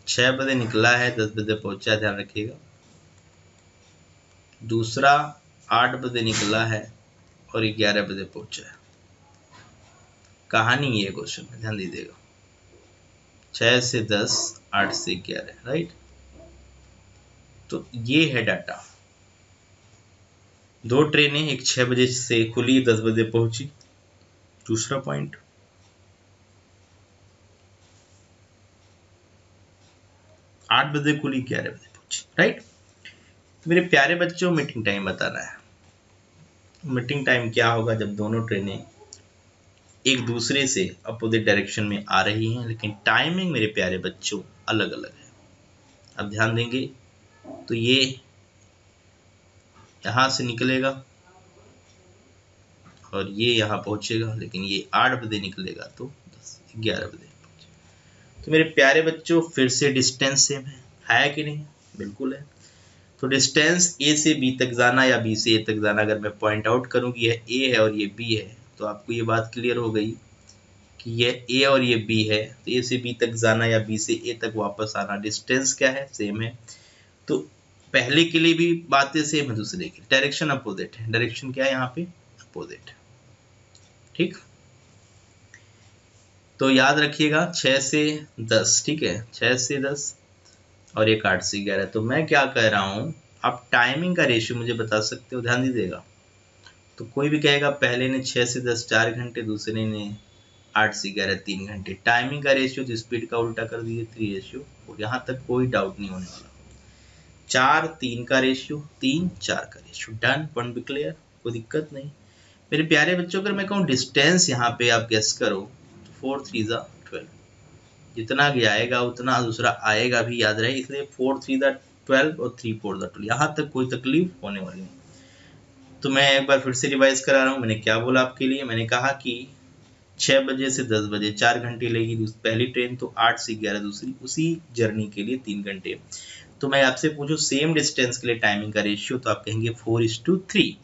6 बजे निकला है, 10 बजे पहुंचा, ध्यान रखिएगा। दूसरा 8 बजे निकला है और 11 बजे पहुंचा है। कहानी ये क्वेश्चन में ध्यान दीजिएगा, 6 से 10, 8 से 11, राइट। तो ये है डाटा। दो ट्रेनें, एक 6 बजे से खुली, 10 बजे पहुंची। दूसरा पॉइंट, 8 बजे खुली, 11 बजे पहुंची, राइट। मेरे प्यारे बच्चों, मीटिंग टाइम बताना है। मीटिंग टाइम क्या होगा, जब दोनों ट्रेनें एक दूसरे से अपोजिट डायरेक्शन में आ रही हैं, लेकिन टाइमिंग मेरे प्यारे बच्चों अलग अलग है। अब ध्यान देंगे, तो ये यहां से निकलेगा और ये यहां पहुंचेगा, लेकिन ये 8 बजे निकलेगा तो 11 बजे पहुंचेगा। तो मेरे प्यारे बच्चों, फिर से डिस्टेंस सेम है कि नहीं, बिल्कुल है। तो डिस्टेंस ए से बी तक जाना या बी से ए तक जाना, अगर मैं पॉइंट आउट करूं कि यह ए है और ये बी है, तो आपको ये बात क्लियर हो गई कि ये ए और ये बी है। तो ए से बी तक जाना या बी से ए तक वापस आना, डिस्टेंस क्या है, सेम है। तो पहले के लिए भी बातें सेम है, दूसरे की डायरेक्शन अपोजिट है। डायरेक्शन क्या है यहाँ पे, अपोजिट। ठीक, तो याद रखिएगा 6 से 10, ठीक है, 6 से 10 और एक 8 से 11। तो मैं क्या कह रहा हूँ, आप टाइमिंग का रेशियो मुझे बता सकते हो, ध्यान दीजिएगा। तो कोई भी कहेगा पहले ने 6 से 10 4 घंटे, दूसरे ने 8 से 11 3 घंटे। टाइमिंग का रेशियो तो स्पीड का उल्टा कर दीजिए, 3 रेशियो, और यहाँ तक कोई डाउट नहीं होने वाला। 4 3 का रेशियो, 3 4 का रेशियो, डन, पॉइंट भी क्लियर, कोई दिक्कत नहीं। मेरे प्यारे बच्चों, अगर मैं कहूँ डिस्टेंस यहाँ पे आप गेस करो, तो 4 3 12, जितना आएगा उतना दूसरा आएगा भी, याद रहे। इसलिए 4 3 12 और 3 4 12, यहाँ तक कोई तकलीफ होने वाली नहीं। तो मैं एक बार फिर से रिवाइज करा रहा हूँ, मैंने क्या बोला आपके लिए। मैंने कहा कि 6 बजे से 10 बजे 4 घंटे लेगी पहली ट्रेन, तो 8 से 11 दूसरी, उसी जर्नी के लिए 3 घंटे। तो मैं आपसे पूछूं सेम डिस्टेंस के लिए टाइमिंग का रेशियो, तो आप कहेंगे 4:3।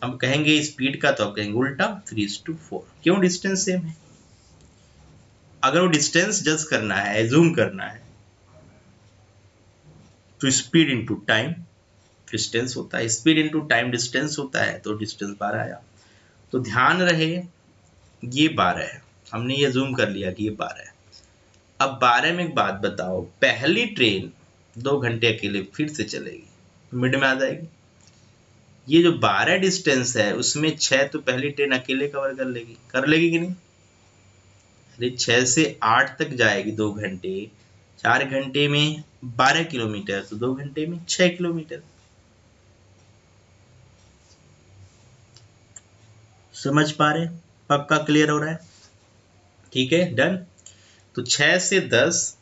हम कहेंगे स्पीड का, तो आप कहेंगे उल्टा 3:4। क्यों, डिस्टेंस सेम है। अगर वो डिस्टेंस जज करना है, जूम करना है, तो स्पीड इनटू टाइम डिस्टेंस होता है, स्पीड इनटू टाइम डिस्टेंस होता है, तो डिस्टेंस 12 आया। तो ध्यान रहे, ये 12 है, हमने ये जूम कर लिया कि ये 12 है। अब 12 में एक बात बताओ, पहली ट्रेन 2 घंटे अकेले फिर से चलेगी, मिड में आ जाएगी। ये जो 12 डिस्टेंस है, उसमें 6 तो पहली ट्रेन अकेले कवर कर लेगी कि नहीं। अरे 6 से 8 तक जाएगी 2 घंटे, 4 घंटे में 12 किलोमीटर, तो 2 घंटे में 6 किलोमीटर। समझ पा रहे, पक्का क्लियर हो रहा है, ठीक है, डन। तो 6 से 10,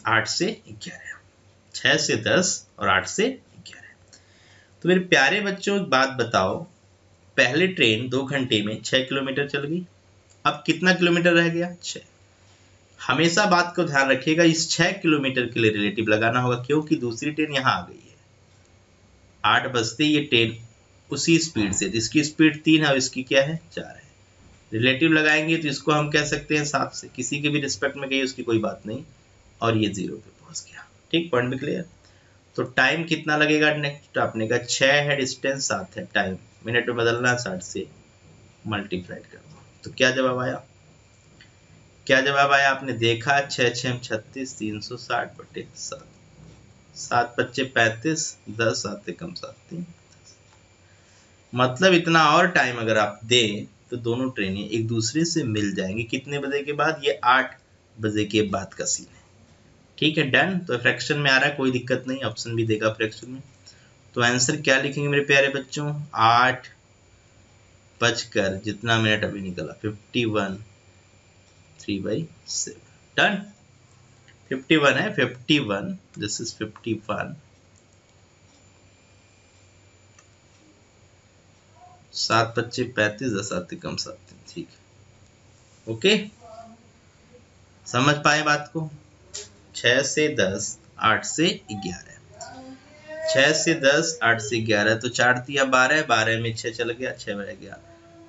8 से 11, 6 से 10 और 8 से 11। तो मेरे प्यारे बच्चों, एक बात बताओ, पहली ट्रेन 2 घंटे में 6 किलोमीटर चल गई, अब कितना किलोमीटर रह गया, 6। हमेशा बात को ध्यान रखिएगा, इस 6 किलोमीटर के लिए रिलेटिव लगाना होगा, क्योंकि दूसरी ट्रेन यहाँ आ गई है। 8 बजते ये ट्रेन उसी स्पीड से, इसकी स्पीड 3 है और इसकी क्या है, 4 है। रिलेटिव लगाएंगे तो इसको हम कह सकते हैं 7 से, किसी के भी रिस्पेक्ट में कहिए, उसकी कोई बात नहीं, और ये 0 पे पहुंच गया। ठीक, पॉइंट भी क्लियर। तो टाइम कितना लगेगा, नेक्स्ट आपने कहा 6 है डिस्टेंस, 7 है टाइम, मिनट में बदलना, 60 से मल्टीप्लाइड कर दो। तो क्या जवाब आया, क्या जवाब आया, आपने देखा 6 6 36, 360/7, 7 5 35, 10 7 कम 7 3। मतलब इतना और टाइम अगर आप दें, तो दोनों ट्रेनें एक दूसरे से मिल जाएंगी। कितने बजे के बाद, ये 8 बजे के बाद का सीन है। ठीक है, डन। तो फ्रैक्शन में आ रहा है, कोई दिक्कत नहीं, ऑप्शन भी देगा फ्रैक्शन में। तो आंसर क्या लिखेंगे मेरे प्यारे बच्चों, 8 बजकर जितना मिनट अभी निकला, 51 3/7। डन। 51 है, 51, दिस इज 51, 7 25 35, 10 7 कम 7, ठीक है, ओके। समझ पाए बात को? 6 से 10, 8 से 11, 6 से 10, 8 से 11, तो 4 तिया 12, 12 में 6 चल गया, 6 रह गया,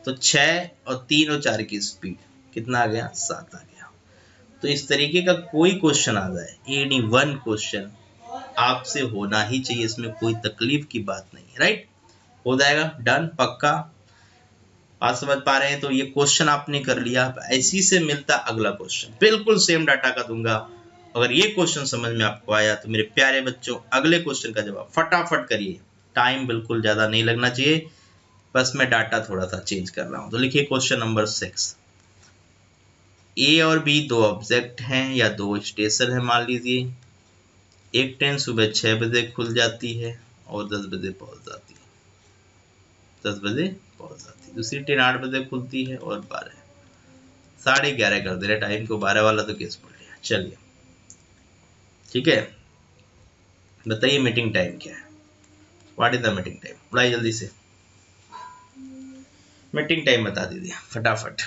तो 6 और 3 और 4 की स्पीड कितना आ गया? 7 आ गया। तो इस तरीके का कोई क्वेश्चन आ जाए, एनी वन क्वेश्चन आपसे होना ही चाहिए, इसमें कोई तकलीफ की बात नहीं है, राइट? हो जाएगा, डन, पक्का। बात समझ पा रहे हैं? तो ये क्वेश्चन आपने कर लिया, ऐसी से मिलता अगला क्वेश्चन, बिल्कुल सेम डाटा का दूंगा। अगर ये क्वेश्चन समझ में आपको आया तो मेरे प्यारे बच्चों अगले क्वेश्चन का जवाब फटाफट करिए, टाइम बिल्कुल ज्यादा नहीं लगना चाहिए, बस मैं डाटा थोड़ा सा चेंज कर रहा हूं। तो लिखिए क्वेश्चन नंबर 6, ए और बी दो ऑब्जेक्ट हैं या दो स्टेशन है, मान लीजिए। एक ट्रेन सुबह 6 बजे खुल जाती है और 10 बजे पहुंच जाती है, 10 बजे पहुंच जाती है। दूसरी ट्रेन 8 बजे खुलती है और 12, 11:30 कर दे रहे टाइम को, 12 वाला तो केस पड़ लिया। चलिए ठीक है, बताइए मीटिंग टाइम क्या है? What is the meeting time? बताइए जल्दी से, मीटिंग टाइम बता दीजिए फटाफट।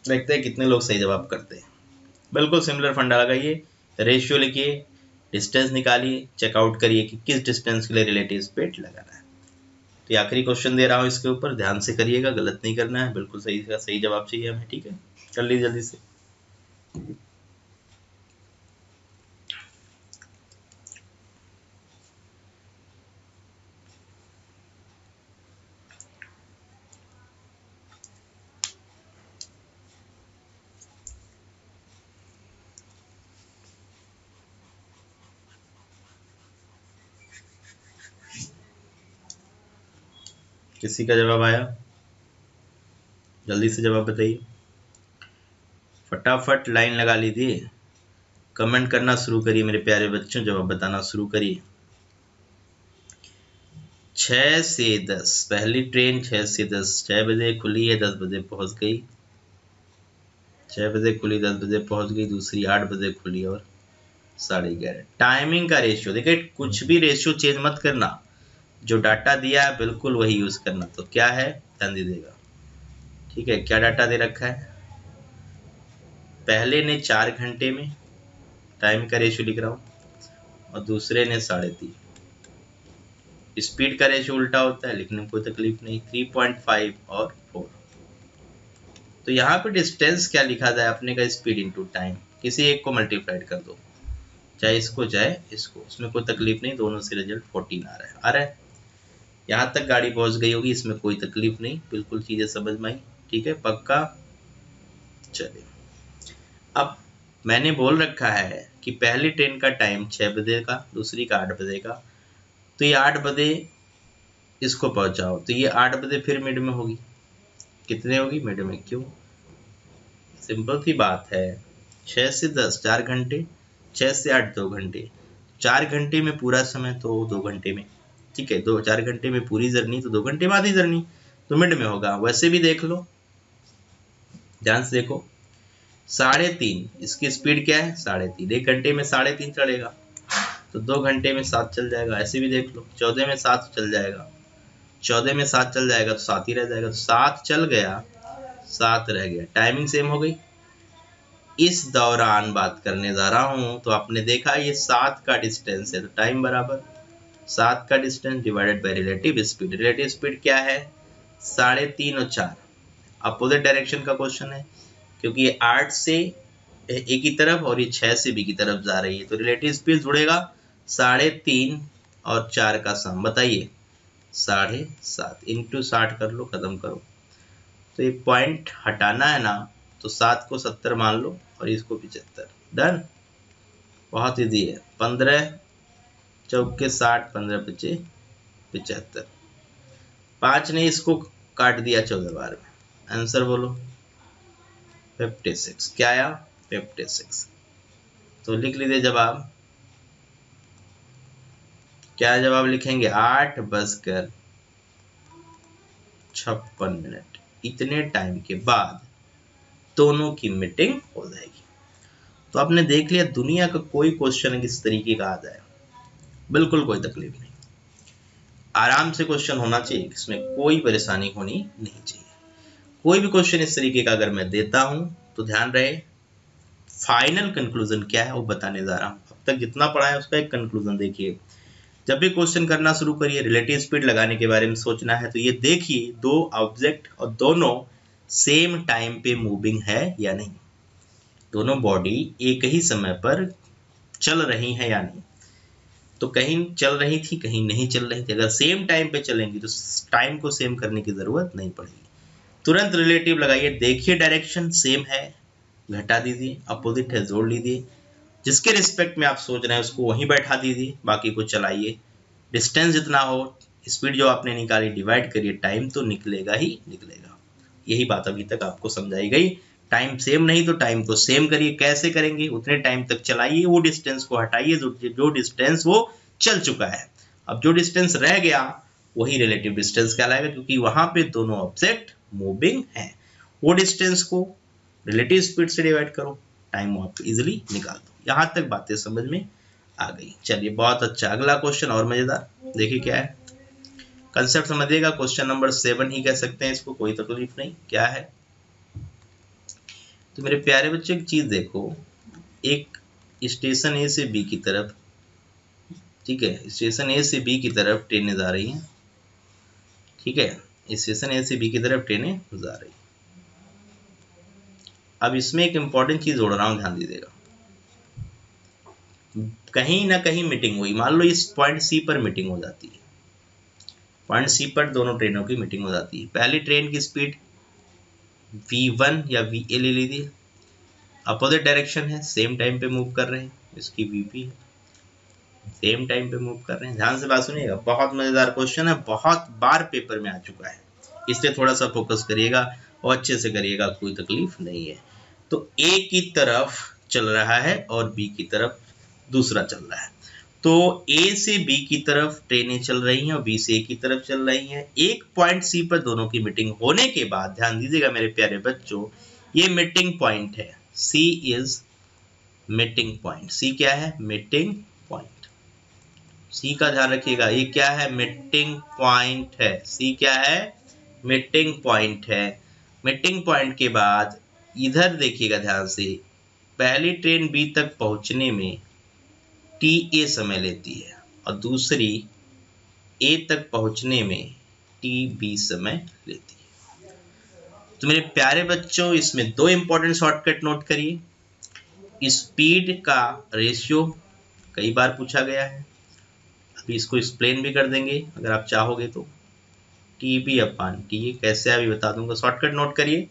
देखते हैं कितने लोग सही जवाब करते हैं। बिल्कुल सिमिलर फंडा लगाइए, रेशियो लिखिए, डिस्टेंस निकालिए, चेकआउट करिए कि किस डिस्टेंस के लिए रिलेटिव स्पीड लगाना है। तो आखिरी क्वेश्चन दे रहा हूँ, इसके ऊपर ध्यान से करिएगा, गलत नहीं करना है, बिल्कुल सही का सही जवाब चाहिए हमें, ठीक है? कर लीजिए जल्दी से। किसी का जवाब आया? जल्दी से जवाब बताइए, फटाफट लाइन लगा लीजिए, कमेंट करना शुरू करिए मेरे प्यारे बच्चों, जवाब बताना शुरू करिए। 6 से 10, पहली ट्रेन 6 से 10, 6 बजे खुली है, 10 बजे पहुंच गई, 6 बजे खुली, 10 बजे पहुंच गई। दूसरी 8 बजे खुली और 11:30। टाइमिंग का रेशियो देखिए, कुछ भी रेशियो चेंज मत करना, जो डाटा दिया है बिल्कुल वही यूज करना। तो क्या है, ध्यान दीजिएगा, ठीक है? क्या डाटा दे रखा है? पहले ने 4 घंटे में, टाइम का रेशियो लिख रहा हूं, और दूसरे ने 3.5। स्पीड का रेशियो उल्टा होता है, लिखने में कोई तकलीफ नहीं, 3.5 और 4। तो यहाँ पे डिस्टेंस क्या लिखा जाए अपने का, स्पीड इंटू टाइम, किसी एक को मल्टीप्लाइड कर दो, चाहे इसको चाहे इसको, उसमें कोई तकलीफ नहीं, दोनों से रिजल्ट 14 आ रहा है, आ रहा है। यहाँ तक गाड़ी पहुंच गई होगी, इसमें कोई तकलीफ नहीं, बिल्कुल चीजें समझ में आई, ठीक है? पक्का। चलिए, अब मैंने बोल रखा है कि पहली ट्रेन का टाइम 6 बजे का, दूसरी का 8 बजे का, तो ये 8 बजे इसको पहुंचाओ, तो ये 8 बजे फिर मिड में होगी, कितने होगी? मिड में। क्यों? सिंपल सी बात है, 6 से 10 4 घंटे, 6 से 8 2 घंटे, 4 घंटे में पूरा समय तो 2 घंटे में, ठीक है? 4 घंटे में पूरी जर्नी, तो 2 घंटे बाद ही जर्नी, तो मिड में होगा। वैसे भी देख लो, ध्यान से देखो, 3.5, इसकी स्पीड क्या है? 3.5, 1 घंटे में 3.5 चलेगा, तो 2 घंटे में 7 चल जाएगा। ऐसे भी देख लो, 14 में 7 चल जाएगा, 14 में 7 चल जाएगा तो 7 ही रह जाएगा, तो 7 चल गया, 7 रह गया, टाइमिंग सेम हो गई। इस दौरान बात करने जा रहा हूं, तो आपने देखा ये 7 का डिस्टेंस है, तो टाइम बराबर 7 का distance divided by relative speed. Relative speed क्या है? 3.5 और 4, अपोजिट डायरेक्शन का क्वेश्चन है, क्योंकि ये 8 से ए की तरफ और ये 6 से बी की तरफ जा रही है, तो रिलेटिव स्पीड जुड़ेगा 3.5 और 4 का सम, बताइए 7.5 इंटू 60 कर लो, खत्म करो। तो ये पॉइंट हटाना है ना, तो 7 को 70 मान लो और इसको 75, डन। बहुत ईजी है, 15 चौके 60, 15 पचे 75, 5 ने इसको काट दिया 14 बार में, आंसर बोलो 56। क्या आया? 56। तो लिख लीजिए जवाब, क्या जवाब लिखेंगे? 8:56 इतने टाइम के बाद दोनों की मीटिंग हो जाएगी। तो आपने देख लिया दुनिया का कोई क्वेश्चन किस तरीके का आ जाए, बिल्कुल कोई तकलीफ नहीं, आराम से क्वेश्चन होना चाहिए, इसमें कोई परेशानी होनी नहीं चाहिए। कोई भी क्वेश्चन इस तरीके का अगर मैं देता हूं तो ध्यान रहे फाइनल कंक्लूजन क्या है वो बताने जा रहा हूं। अब तक जितना पढ़ा है उसका एक कंक्लूजन देखिए। जब भी क्वेश्चन करना शुरू करिए, रिलेटिव स्पीड लगाने के बारे में सोचना है तो ये देखिए दो ऑब्जेक्ट और दोनों सेम टाइम पे मूविंग है या नहीं, दोनों बॉडी एक ही समय पर चल रही है या नहीं। तो कहीं चल रही थी, कहीं नहीं चल रही थी। अगर सेम टाइम पे चलेंगी तो टाइम को सेम करने की जरूरत नहीं पड़ेगी, तुरंत रिलेटिव लगाइए, देखिए डायरेक्शन सेम है, घटा दीजिए, अपोजिट है जोड़ लीजिए, जिसके रिस्पेक्ट में आप सोच रहे हैं उसको वहीं बैठा दीजिए, बाकी को चलाइए, डिस्टेंस जितना हो, स्पीड जो आपने निकाली डिवाइड करिए, टाइम तो निकलेगा ही निकलेगा। यही बात अभी तक आपको समझाई गई। टाइम सेम नहीं तो टाइम को सेम करिए, कैसे करेंगे, उतने टाइम तक चलाइए, वो डिस्टेंस को हटाइए जो डिस्टेंस वो चल चुका है। अब जो डिस्टेंस रह गया वही रिलेटिव डिस्टेंस कहलाएगा, क्योंकि वहां पे दोनों ऑब्जेक्ट मूविंग हैं। वो डिस्टेंस को रिलेटिव स्पीड से डिवाइड करो, टाइम आप इजिली निकाल दो। यहां तक बातें समझ में आ गई। चलिए बहुत अच्छा, अगला क्वेश्चन और मजेदार, देखिए क्या है, कंसेप्ट समझिएगा। क्वेश्चन नंबर 7 ही कह सकते हैं इसको, कोई तकलीफ नहीं। क्या है तो मेरे प्यारे बच्चे एक चीज देखो, एक स्टेशन ए से बी की तरफ, ठीक है, स्टेशन ए से बी की तरफ ट्रेनें जा रही हैं, ठीक है, स्टेशन ए से बी की तरफ ट्रेनें जा रही हैं। अब इसमें एक इंपॉर्टेंट चीज जोड़ रहा हूं, ध्यान दीजिएगा। कहीं ना कहीं मीटिंग हुई, मान लो इस पॉइंट सी पर मीटिंग हो जाती है, पॉइंट सी पर दोनों ट्रेनों की मीटिंग हो जाती है। पहली ट्रेन की स्पीड v1 या va ले लीजिए, अपोजिट डायरेक्शन है, सेम टाइम पे मूव कर रहे हैं, इसकी vp है, सेम टाइम पे मूव कर रहे हैं। ध्यान से बात सुनिएगा, बहुत मजेदार क्वेश्चन है, बहुत बार पेपर में आ चुका है, इसलिए थोड़ा सा फोकस करिएगा और अच्छे से करिएगा, कोई तकलीफ नहीं है। तो ए की तरफ चल रहा है और बी की तरफ दूसरा चल रहा है, तो ए से बी की तरफ ट्रेनें चल रही हैं और बी से ए की तरफ चल रही हैं। एक पॉइंट सी पर दोनों की मीटिंग होने के बाद, ध्यान दीजिएगा मेरे प्यारे बच्चों, ये मीटिंग पॉइंट है, सी इज मीटिंग पॉइंट। सी क्या है? Meeting point. सी का ध्यान रखिएगा, ये क्या है? मीटिंग पॉइंट है। सी क्या है? मीटिंग पॉइंट है। मीटिंग पॉइंट के बाद इधर देखिएगा ध्यान से, पहली ट्रेन बी तक पहुंचने में टी ए समय लेती है और दूसरी ए तक पहुंचने में टी बी समय लेती है। तो मेरे प्यारे बच्चों, इसमें दो इंपॉर्टेंट शॉर्टकट नोट करिए। स्पीड का रेशियो कई बार पूछा गया है, अभी इसको एक्सप्लेन भी कर देंगे अगर आप चाहोगे तो। T B upon T A कैसे अभी बता दूंगा, शॉर्टकट नोट करिए।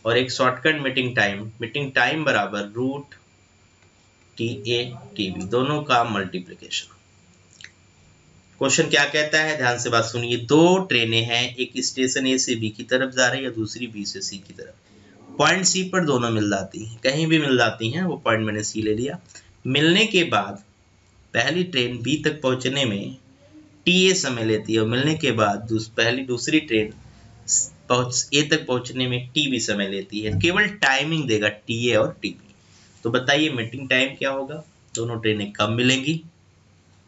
और एक शॉर्टकट मीटिंग टाइम बराबर root T A T B, दोनों का मल्टीप्लिकेशन। क्वेश्चन क्या कहता है, ध्यान से बात सुनिए। दो ट्रेनें हैं, एक स्टेशन ए से बी की तरफ जा रही है, दूसरी बी से सी की तरफ। पॉइंट सी पर दोनों मिल जाती हैं, कहीं भी मिल जाती हैं, वो पॉइंट मैंने सी ले लिया। मिलने के बाद पहली ट्रेन बी तक पहुंचने में टी ए समय लेती है और मिलने के बाद दूसरी ट्रेन ए तक पहुंचने में टी बी समय लेती है। केवल टाइमिंग देगा टी ए और टी बी। तो बताइए मीटिंग टाइम क्या होगा, दोनों ट्रेनें कब मिलेंगी?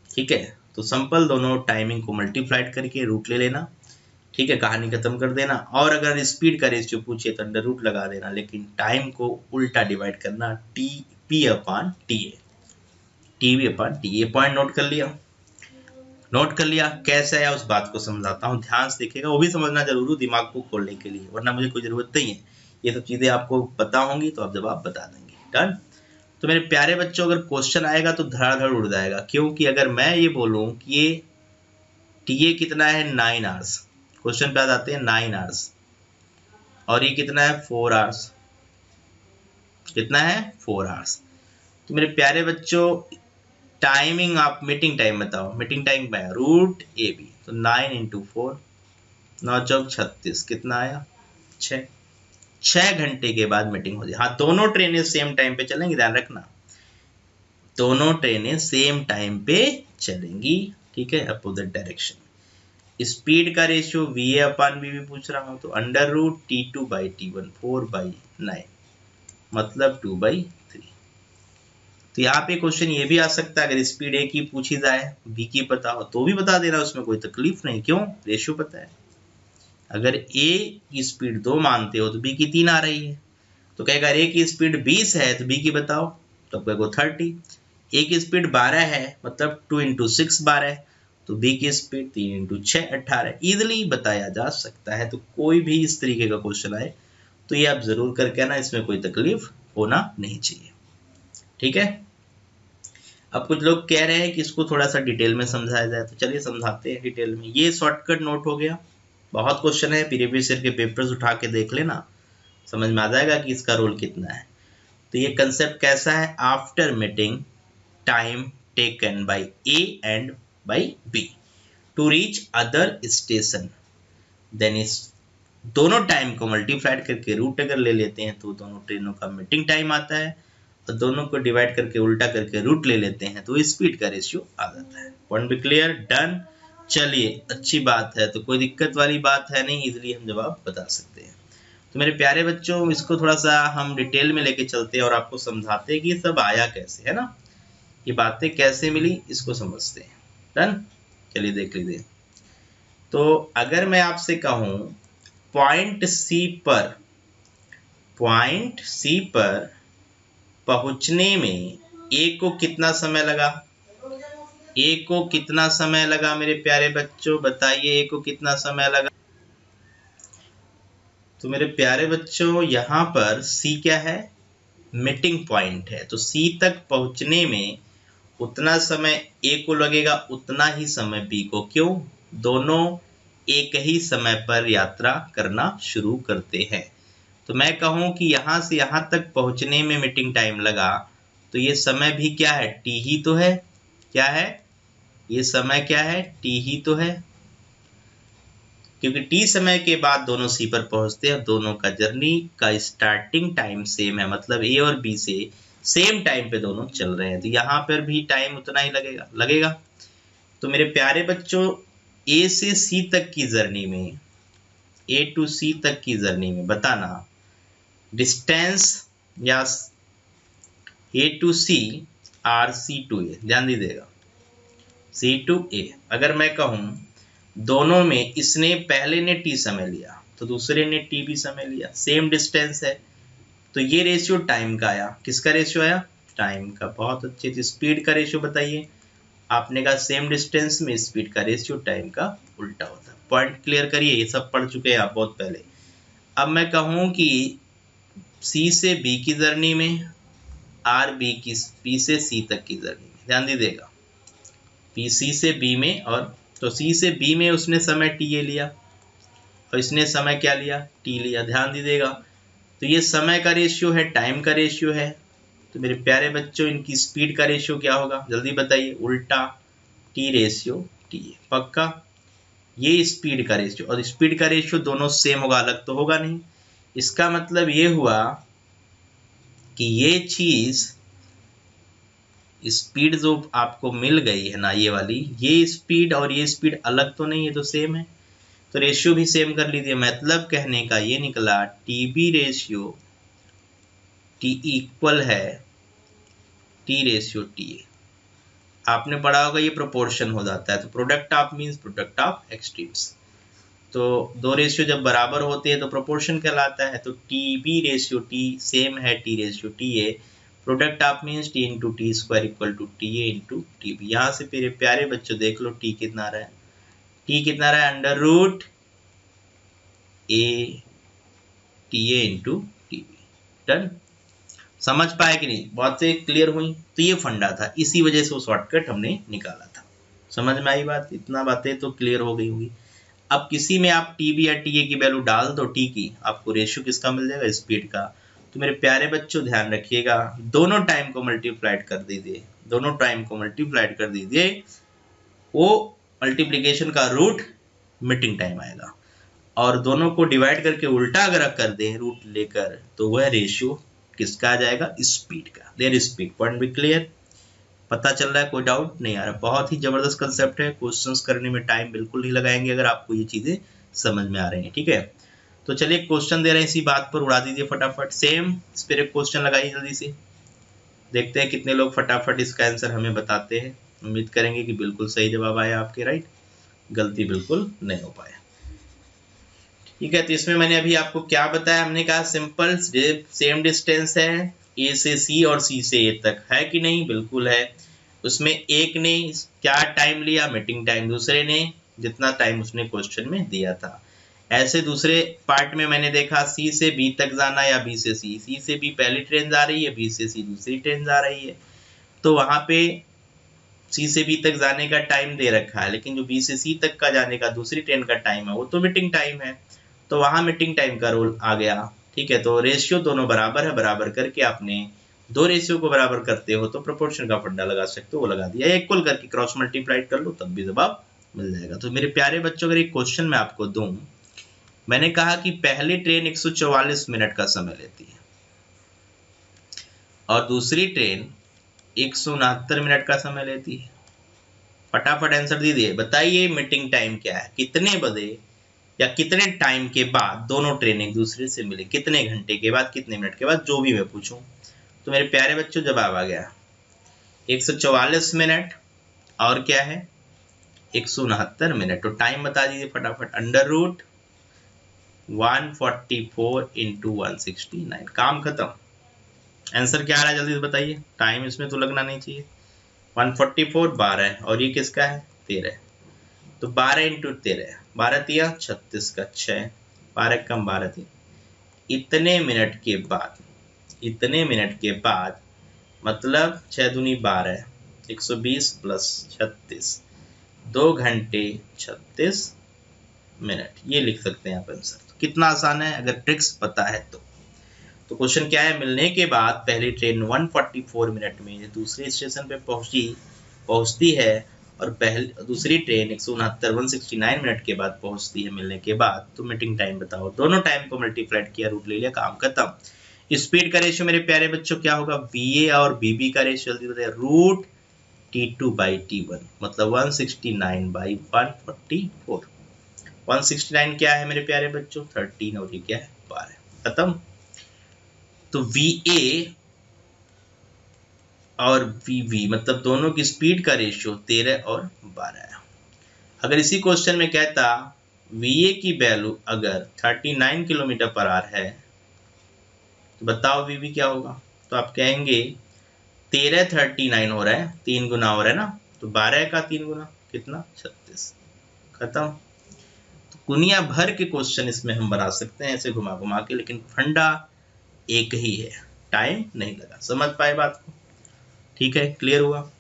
ठीक है, तो सिंपल दोनों टाइमिंग को मल्टीप्लाइड करके रूट ले लेना, ठीक है, कहानी खत्म कर देना। और अगर स्पीड का रेशियो पूछे तो अंडर रूट लगा देना, लेकिन टाइम को उल्टा डिवाइड करना, T P upon T A, T B upon T A. Point note कर लिया? नोट कर लिया। कैसे आया उस बात को समझाता हूँ, ध्यान से देखिएगा, वो भी समझना जरूर है दिमाग को खोलने के लिए, वरना मुझे कोई जरूरत नहीं है। ये सब चीजें आपको पता होंगी तो आप जवाब बता देंगे। डन? तो मेरे प्यारे बच्चों, अगर क्वेश्चन आएगा तो धड़ाधड़ उड़ जाएगा, क्योंकि अगर मैं ये बोलूं कि ये टी ए कितना है 9 आवर्स, क्वेश्चन पे आ जाते हैं 9 आवर्स, और ये कितना है 4 आवर्स, कितना है 4 आवर्स। तो मेरे प्यारे बच्चों, टाइमिंग आप मीटिंग टाइम बताओ, मीटिंग टाइम में रूट ए बी, तो 9 इंटू 4, 9 चौक 36, कितना आया 6 घंटे के बाद मीटिंग हो जाए। हाँ, दोनों ट्रेनें सेम टाइम पे चलेंगी, ध्यान रखना, दोनों ट्रेनें सेम टाइम पे चलेंगी, ठीक है, अपोजिट डायरेक्शन। स्पीड का ratio V A upon B भी पूछ रहा हूं, तो अंडर रूट T2/T1, 4/9, मतलब 2/3। तो यहाँ पे क्वेश्चन ये भी आ सकता है, अगर स्पीड ए की पूछी जाए बी की पता हो तो भी बता देना, उसमें कोई तकलीफ नहीं। क्यों? रेशियो पता है। अगर ए की स्पीड 2 मानते हो तो बी की 3 आ रही है, तो कहेगा ए की स्पीड 20 है तो बी की बताओ, तो कहेगा 30। ए की स्पीड 12 है मतलब 2 × 6 12, तो बी की स्पीड 3 × 6 18। इजिली बताया जा सकता है। तो कोई भी इस तरीके का क्वेश्चन आए तो ये आप जरूर करके आना, इसमें कोई तकलीफ होना नहीं चाहिए। ठीक है। अब कुछ लोग कह रहे हैं कि इसको थोड़ा सा डिटेल में समझाया जाए, तो चलिए समझाते हैं डिटेल में। ये शॉर्टकट नोट हो गया। बहुत क्वेश्चन है, प्रीवियस ईयर के पेपर्स उठा के देख लेना, समझ में आ जाएगा कि इसका रोल कितना है। तो ये कंसेप्ट कैसा है? After meeting time taken by A and by B to reach other station, then इस दोनों टाइम को मल्टीप्लाइड करके रूट अगर ले लेते हैं तो दोनों ट्रेनों का मीटिंग टाइम आता है, और दोनों को डिवाइड करके उल्टा करके रूट ले लेते हैं तो स्पीड का रेशियो आ जाता है। पॉइंट भी क्लियर? डन। चलिए, अच्छी बात है, तो कोई दिक्कत वाली बात है नहीं, इजीली हम जवाब बता सकते हैं। तो मेरे प्यारे बच्चों, इसको थोड़ा सा हम डिटेल में लेके चलते हैं और आपको समझाते हैं कि ये सब आया कैसे, है ना, ये बातें कैसे मिली, इसको समझते हैं। डन। चलिए देख लीजिए। तो अगर मैं आपसे कहूं पॉइंट सी पर पहुंचने में ए को कितना समय लगा? ए को कितना समय लगा मेरे प्यारे बच्चों, बताइए, ए को कितना समय लगा? तो मेरे प्यारे बच्चों, यहाँ पर सी क्या है? मीटिंग पॉइंट है। तो सी तक पहुंचने में उतना समय ए को लगेगा, उतना ही समय बी को। क्यों? दोनों एक ही समय पर यात्रा करना शुरू करते हैं। तो मैं कहूं कि यहां से यहां तक पहुंचने में मीटिंग टाइम लगा, तो ये समय भी क्या है? टी ही तो है। क्या है ये समय? क्या है? टी ही तो है, क्योंकि टी समय के बाद दोनों सी पर पहुंचते हैं। दोनों का जर्नी का स्टार्टिंग टाइम सेम है, मतलब ए और बी से सेम टाइम पे दोनों चल रहे हैं, तो यहाँ पर भी टाइम उतना ही लगेगा। तो मेरे प्यारे बच्चों, ए से सी तक की जर्नी में, ए टू सी तक की जर्नी में बताना डिस्टेंस या A to C or C to A, ध्यान दीजिएगा, सी टू ए। अगर मैं कहूं दोनों में इसने पहले ने टी समय लिया तो दूसरे ने टी भी समय लिया, सेम डिस्टेंस है, तो ये रेशियो टाइम का आया। किसका रेशियो आया? टाइम का। बहुत अच्छे से स्पीड का रेशियो बताइए। आपने कहा सेम डिस्टेंस में स्पीड का रेशियो टाइम का उल्टा होता है। पॉइंट क्लियर करिए, ये सब पढ़ चुके हैं आप बहुत पहले। अब मैं कहूं कि सी से बी की जर्नी में, आर बी से सी तक की जर्नी में, ध्यान दीजिएगा, पी सी से बी में, और तो सी से बी में उसने समय टी ए लिया और इसने समय क्या लिया? टी लिया। ध्यान दीजिएगा, तो ये समय का रेशियो है, टाइम का रेशियो है। तो मेरे प्यारे बच्चों, इनकी स्पीड का रेशियो क्या होगा? जल्दी बताइए। उल्टा टी रेशियो टी ए। पक्का? ये स्पीड का रेशियो, और स्पीड का रेशियो दोनों सेम होगा, अलग तो होगा नहीं। इसका मतलब ये हुआ कि ये चीज, स्पीड जो आपको मिल गई है ना, ये वाली, ये स्पीड और ये स्पीड अलग तो नहीं है, तो सेम है। तो रेशियो भी सेम कर लीजिए। मतलब कहने का ये निकला, T B ratio T equal है टी रेशियो टी ए। आपने पढ़ा होगा ये प्रोपोर्शन हो जाता है, तो product of means product of extremes. तो दो रेशियो जब बराबर होते हैं तो प्रोपोर्शन कहलाता है। तो T B ratio T same है T ratio T A. Product of means T into T square equal to T A into T B. यहाँ से मेरे प्यारे बच्चों देख लो टी कितना रहा है? टी कितना रहा है? Under root A T A into T B. Done. समझ पाए कि नहीं? बातें क्लियर हुई? तो ये फंडा था, इसी वजह से वो शॉर्टकट हमने निकाला था। समझ में आई बात? इतना बातें तो क्लियर हो गई होगी। अब किसी में आप टी बी या टी ए की वैल्यू डाल दो, टी की, आपको रेशियो किसका मिल जाएगा? स्पीड का। तो मेरे प्यारे बच्चों ध्यान रखिएगा, दोनों टाइम को मल्टीप्लाइड कर दीजिए, दोनों टाइम को मल्टीप्लाइड कर दीजिए, वो मल्टीप्लीकेशन का रूट मीटिंग टाइम आएगा, और दोनों को डिवाइड करके उल्टा अगर कर दें रूट लेकर, तो वह रेशियो किसका आ जाएगा? स्पीड का। There speed. पॉइंट भी क्लियर? पता चल रहा है? कोई डाउट नहीं आ रहा? बहुत ही जबरदस्त कंसेप्ट है, क्वेश्चंस करने में टाइम बिल्कुल नहीं लगाएंगे अगर आपको ये चीजें समझ में आ रही हैं। ठीक है, तो चलिए क्वेश्चन दे रहे हैं, इसी बात पर उड़ा दीजिए फटाफट। सेम इस पर एक क्वेश्चन लगाइए जल्दी से। देखते हैं कितने लोग फटाफट इसका आंसर हमें बताते हैं। उम्मीद करेंगे कि बिल्कुल सही जवाब आया आपके, राइट, गलती बिल्कुल नहीं हो पाया। ठीक है, तो इसमें मैंने अभी आपको क्या बताया, हमने कहा सिंपल सेम डिस्टेंस है ए से सी और सी से ए तक, है कि नहीं, बिल्कुल है। उसमें एक ने क्या टाइम लिया, मीटिंग टाइम, दूसरे ने जितना टाइम उसने क्वेश्चन में दिया था। ऐसे दूसरे पार्ट में मैंने देखा सी से बी तक जाना या बी से सी, सी से बी पहली ट्रेन जा रही है, बी से सी दूसरी ट्रेन जा रही है, तो वहां पे सी से बी तक जाने का टाइम दे रखा है, लेकिन जो बी से सी तक का जाने का दूसरी ट्रेन का टाइम है वो तो मीटिंग टाइम है, तो वहां मीटिंग टाइम का रोल आ गया। ठीक है, तो रेशियो दोनों बराबर है, बराबर करके आपने दो रेशियो को बराबर करते हो तो प्रोपोर्शन का फंडा लगा सकते हो, वो लगा दिया। इक्वल करके क्रॉस मल्टीप्लाइड कर लो तब भी जवाब मिल जाएगा। तो मेरे प्यारे बच्चों, अगर एक क्वेश्चन मैं आपको दूं, मैंने कहा कि पहली ट्रेन 144 मिनट का समय लेती है और दूसरी ट्रेन 169 मिनट का समय लेती है। फटाफट आंसर दीजिए, बताइए मीटिंग टाइम क्या है, कितने बजे या कितने टाइम के बाद दोनों ट्रेन एक दूसरे से मिले, कितने घंटे के बाद, कितने मिनट के बाद, जो भी मैं पूछूं। तो मेरे प्यारे बच्चों जवाब आ गया 144 मिनट और क्या है 169 मिनट। तो टाइम बता दीजिए फटाफट, अंडर रूट 144 इंटू 169, काम खत्म। आंसर क्या आ रहा है जल्दी से बताइए, टाइम इसमें तो लगना नहीं चाहिए। 144 12 और ये किसका है 13, तो 12 इंटू 13, 12 तिया 36 का 6, 12 कम 12 थी। इतने मिनट के बाद, इतने मिनट के बाद मतलब 6 दूनी 12, 120 प्लस 36, 2 घंटे 36 मिनट, ये लिख सकते हैं आप आंसर। तो कितना आसान है अगर ट्रिक्स पता है तो क्वेश्चन क्या है, मिलने के बाद पहली ट्रेन 144 मिनट में दूसरे स्टेशन पे पहुंचती है और दूसरी ट्रेन 169 मिनट के बाद पहुंचती है मिलने के बाद, तो मीटिंग टाइम बताओ। दोनों टाइम को मल्टीप्लाइड किया, रूट ले लिया, काम खत्म। स्पीड का रेशियो मेरे प्यारे बच्चों क्या होगा, BA और BB का रेशियो जल्दी बताइए, रूट T2 बाई T1, मतलब 169 बाई 144। 169 क्या है मेरे प्यारे बच्चों 13 और ये क्या है 12, खत्म। तो VA और VB मतलब दोनों की स्पीड का रेशियो 13 और 12 है। अगर इसी क्वेश्चन में कहता VA की वैल्यू अगर 39 किलोमीटर पर आवर है तो बताओ VB क्या होगा, तो आप कहेंगे 13 39 हो रहा है, 3 गुना हो रहा है ना, तो 12 का 3 गुना कितना 36, खत्म। तो दुनिया भर के क्वेश्चन इसमें हम बना सकते हैं ऐसे घुमा घुमा के, लेकिन फंडा एक ही है, टाइम नहीं लगा। समझ पाए बात को, ठीक है, क्लियर हुआ।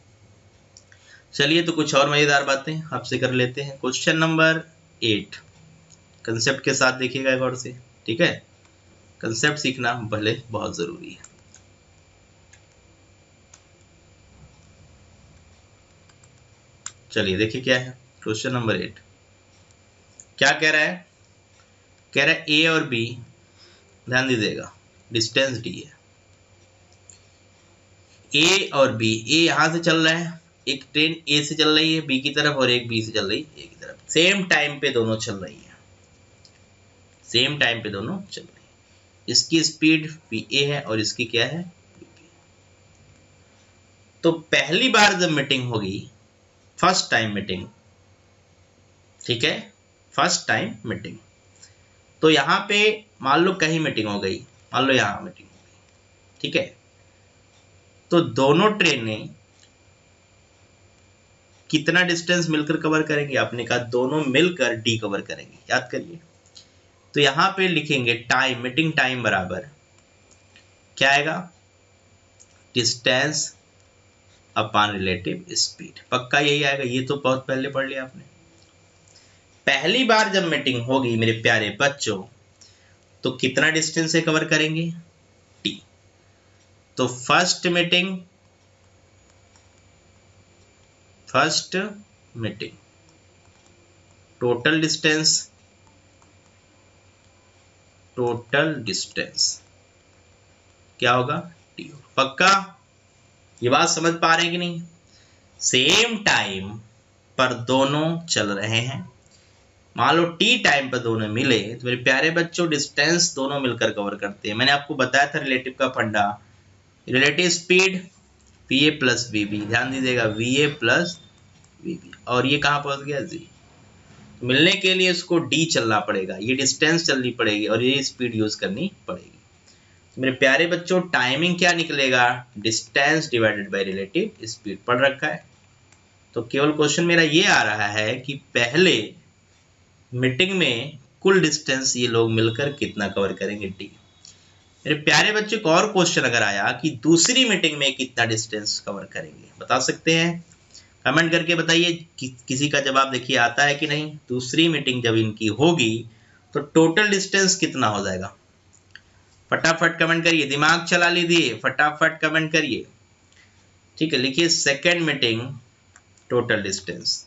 चलिए तो कुछ और मजेदार बातें आपसे कर लेते हैं। क्वेश्चन नंबर 8 कंसेप्ट के साथ देखिएगा गौर से, ठीक है, कंसेप्ट सीखना भले बहुत जरूरी है। चलिए देखिए क्या है क्वेश्चन नंबर 8, क्या कह रहा है, कह रहा है ए और बी, ध्यान दीजिएगा, डिस्टेंस डी है, ए और बी, ए यहां से चल रहा है, एक ट्रेन ए से चल रही है बी की तरफ और एक बी से चल रही है ए की तरफ, सेम टाइम पे दोनों चल रही है, सेम टाइम पे दोनों चल रही है। इसकी स्पीड VA है और इसकी क्या है VB। तो पहली बार जब मीटिंग होगी, फर्स्ट टाइम मीटिंग, ठीक है, फर्स्ट टाइम मीटिंग, तो यहां पे मान लो कहीं मीटिंग हो गई, मान लो यहां मीटिंग हो गई, ठीक है, तो दोनों ट्रेनें कितना डिस्टेंस मिलकर कवर करेंगे, आपने कहा दोनों मिलकर डी कवर करेंगे, याद करिए। तो यहां पे लिखेंगे टाइम, मीटिंग टाइम बराबर क्या आएगा, डिस्टेंस अपॉन रिलेटिव स्पीड, पक्का यही आएगा, ये तो बहुत पहले पढ़ लिया आपने। पहली बार जब मीटिंग होगी मेरे प्यारे बच्चों, तो कितना डिस्टेंस से कवर करेंगे टी, तो फर्स्ट मीटिंग टोटल डिस्टेंस क्या होगा टी, पक्का ये बात समझ पा रहे हैं कि नहीं। सेम टाइम पर दोनों चल रहे हैं, मान लो टी टाइम पर दोनों मिले, तो मेरे प्यारे बच्चों डिस्टेंस दोनों मिलकर कवर करते हैं। मैंने आपको बताया था रिलेटिव का फंडा, relative speed VA plus VB, ध्यान दीजिएगा VA प्लस VB, और ये कहाँ पहुंच गया G। मिलने के लिए इसको D चलना पड़ेगा, ये डिस्टेंस चलनी पड़ेगी और ये स्पीड यूज करनी पड़ेगी। तो मेरे प्यारे बच्चों टाइमिंग क्या निकलेगा, distance divided by relative speed पढ़ रखा है। तो केवल क्वेश्चन मेरा ये आ रहा है कि पहले मीटिंग में कुल डिस्टेंस ये लोग मिलकर कितना कवर करेंगे, D। मेरे प्यारे बच्चों को और क्वेश्चन अगर आया कि दूसरी मीटिंग में कितना डिस्टेंस कवर करेंगे, बता सकते हैं, कमेंट करके बताइए किसी का जवाब देखिए आता है कि नहीं। दूसरी मीटिंग जब इनकी होगी तो टोटल डिस्टेंस कितना हो जाएगा, फटाफट कमेंट करिए, दिमाग चला लीजिए, फटाफट कमेंट करिए। ठीक है, लिखिए सेकेंड मीटिंग टोटल डिस्टेंस।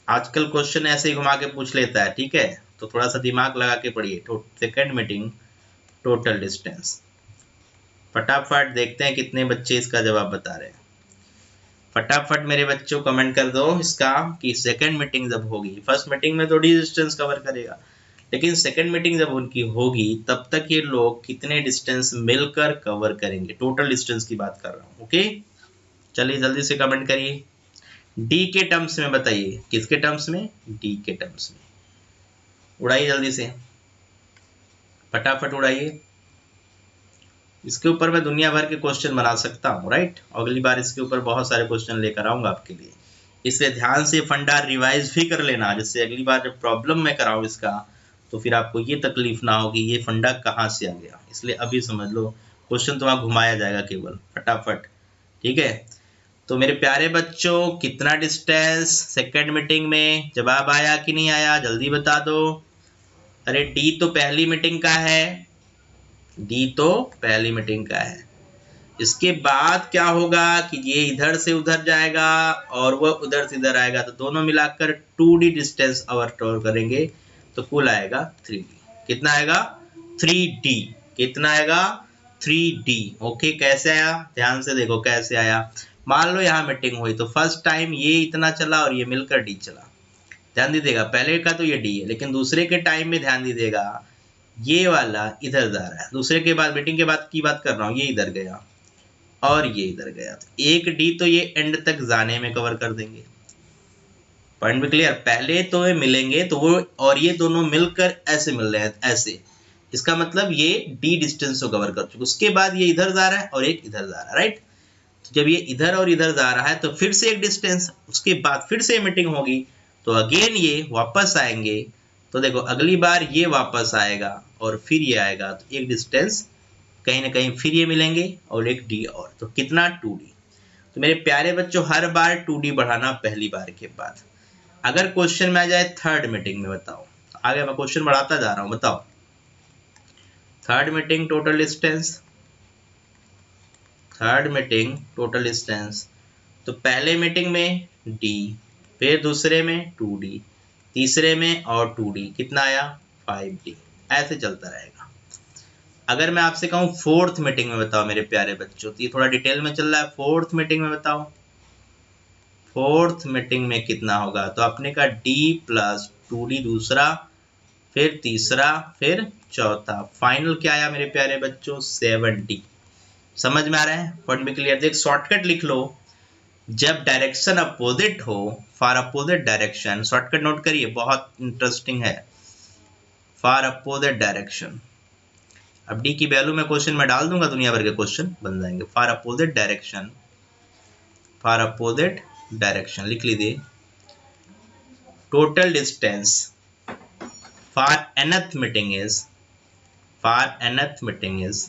आजकल क्वेश्चन ऐसे ही घुमा के पूछ लेता है, ठीक है, तो थोड़ा सा दिमाग लगा के पढ़िए। सेकेंड मीटिंग टोटल डिस्टेंस, फटाफट देखते हैं कितने बच्चे इसका जवाब बता रहे हैं। फटाफट मेरे बच्चों कमेंट कर दो इसका कि सेकंड मीटिंग जब होगी, फर्स्ट मीटिंग में तो डिस्टेंस कवर करेगा, लेकिन सेकंड मीटिंग जब उनकी होगी तब तक ये लोग कितने डिस्टेंस मिलकर कवर करेंगे, टोटल डिस्टेंस की बात कर रहा हूँ। ओके, चलिए जल्दी से कमेंट करिए, डी के टर्म्स में बताइए, किसके टर्म्स में, डी के टर्म्स में। उड़ाइए जल्दी से, फटाफट उड़ाइए। इसके ऊपर मैं दुनिया भर के क्वेश्चन बना सकता हूँ, राइट। अगली बार इसके ऊपर बहुत सारे क्वेश्चन लेकर आऊंगा आपके लिए, इसलिए ध्यान से फंडा रिवाइज भी कर लेना, जिससे अगली बार जब प्रॉब्लम मैं कराऊँ इसका तो फिर आपको ये तकलीफ ना हो कि ये फंडा कहाँ से आ गया। इसलिए अभी समझ लो, क्वेश्चन तो वहाँ घुमाया जाएगा केवल, फटाफट। ठीक है, तो मेरे प्यारे बच्चों कितना डिस्टेंस सेकेंड मीटिंग में, जवाब आया कि नहीं आया, जल्दी बता दो। अरे डी तो पहली मीटिंग का है, डी तो पहली मीटिंग का है। इसके बाद क्या होगा कि ये इधर से उधर जाएगा और वह उधर से इधर आएगा, तो दोनों मिलाकर 2D डिस्टेंस अवर कवर करेंगे, तो कुल आएगा 3D। कितना आएगा, 3D। कितना आएगा, 3D। ओके, कैसे आया, ध्यान से देखो कैसे आया। मान लो यहाँ मीटिंग हुई तो फर्स्ट टाइम ये इतना चला और ये मिलकर D चला, ध्यान दीजिएगा। पहले का तो ये D है, लेकिन दूसरे के टाइम में ध्यान दीजिएगा ये वाला इधर जा रहा है, दूसरे के बाद मीटिंग के बाद की बात कर रहा हूँ, ये इधर गया और ये इधर गया, तो एक डी तो ये एंड तक जाने में कवर कर देंगे। पॉइंट भी क्लियर, पहले तो ये मिलेंगे तो वो और ये दोनों मिलकर ऐसे मिल रहे हैं, ऐसे, इसका मतलब ये डी डिस्टेंस को कवर कर चुके। उसके बाद ये इधर जा रहा है और एक इधर जा रहा है, राइट। तो जब ये इधर और इधर जा रहा है तो फिर से एक डिस्टेंस, उसके बाद फिर से मीटिंग होगी तो अगेन ये वापस आएंगे। तो देखो अगली बार ये वापस आएगा और फिर ये आएगा, तो एक डिस्टेंस कहीं ना कहीं फिर ये मिलेंगे और एक डी और, तो कितना 2D। तो मेरे प्यारे बच्चों हर बार 2D बढ़ाना पहली बार के बाद। अगर क्वेश्चन में आ जाए थर्ड मीटिंग में, बताओ, आगे मैं क्वेश्चन बढ़ाता जा रहा हूं, बताओ third meeting total distance, third meeting total distance, तो पहले मीटिंग में D, फिर दूसरे में 2D, तीसरे में और 2D, कितना आया 5D, ऐसे चलता रहेगा। अगर मैं आपसे कहूं फोर्थ मीटिंग में बताओ मेरे प्यारे बच्चों, तो ये थोड़ा डिटेल में चल रहा है, फोर्थ मीटिंग में बताओ, फोर्थ मीटिंग में कितना होगा, तो आपने कहा D प्लस 2D दूसरा, फिर तीसरा, फिर चौथा, फाइनल क्या आया मेरे प्यारे बच्चों 7D। समझ में आ रहा है, पॉइंट भी क्लियर। एक शॉर्टकट लिख लो, जब डायरेक्शन अपोजिट हो, for opposite direction, shortcut note करिए, बहुत इंटरेस्टिंग है, फॉर अपोजिट डायरेक्शन। अब डी की वैल्यू मैं क्वेश्चन में डाल दूंगा, दुनिया भर के क्वेश्चन बन जाएंगे। For opposite direction, for opposite direction लिख लीजिए, total distance for nth meeting is, for nth meeting is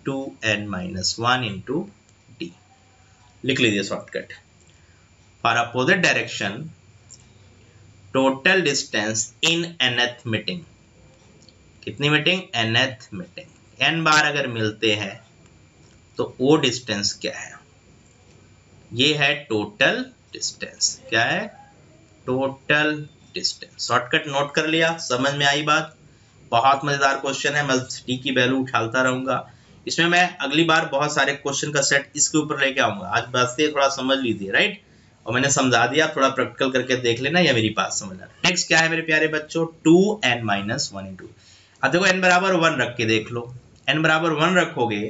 2n-1 into D, लिख लीजिए shortcut. For opposite direction total distance in nth meeting, कितनी मीटिंग, nth मीटिंग, n बार अगर मिलते हैं तो वो डिस्टेंस क्या है, ये है टोटल डिस्टेंस। क्या है, टोटल डिस्टेंस। शॉर्टकट नोट कर लिया, समझ में आई बात। बहुत मजेदार क्वेश्चन है, मैं डी की वैल्यू उछालता रहूंगा। इसमें मैं अगली बार बहुत सारे क्वेश्चन का सेट इसके ऊपर लेके आऊंगा, आज बस ये थोड़ा समझ लीजिए, राइट। और मैंने समझा दिया, थोड़ा प्रैक्टिकल करके देख लेना या मेरी बात समझ आना। नेक्स्ट क्या है मेरे प्यारे बच्चों, 2n-1 इंटू, अब देखो n बराबर 1 रख के देख लो, n बराबर 1 रखोगे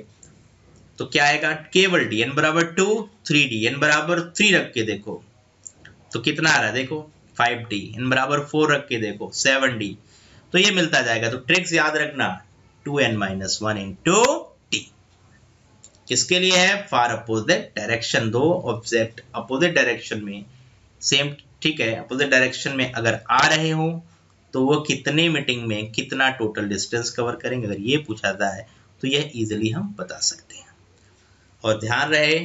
तो क्या आएगा, केवल डी, एन बराबर 2, 3d, एन बराबर 3 रख के देखो तो कितना आ रहा है, देखो 5d, एन बराबर 4 रख के देखो 7d, तो ये मिलता जाएगा। तो ट्रिक्स याद रखना, 2n-1 इंटू टी किसके लिए है, फॉर अपोजिट डायरेक्शन। दो ऑब्जेक्ट अपोजिट डायरेक्शन में सेम, ठीक है, अपोजिट डायरेक्शन में अगर आ रहे हो तो वो कितने मीटिंग में कितना टोटल डिस्टेंस कवर करेंगे, अगर ये पूछा जाए तो यह इजीली हम बता सकते हैं। और ध्यान रहे,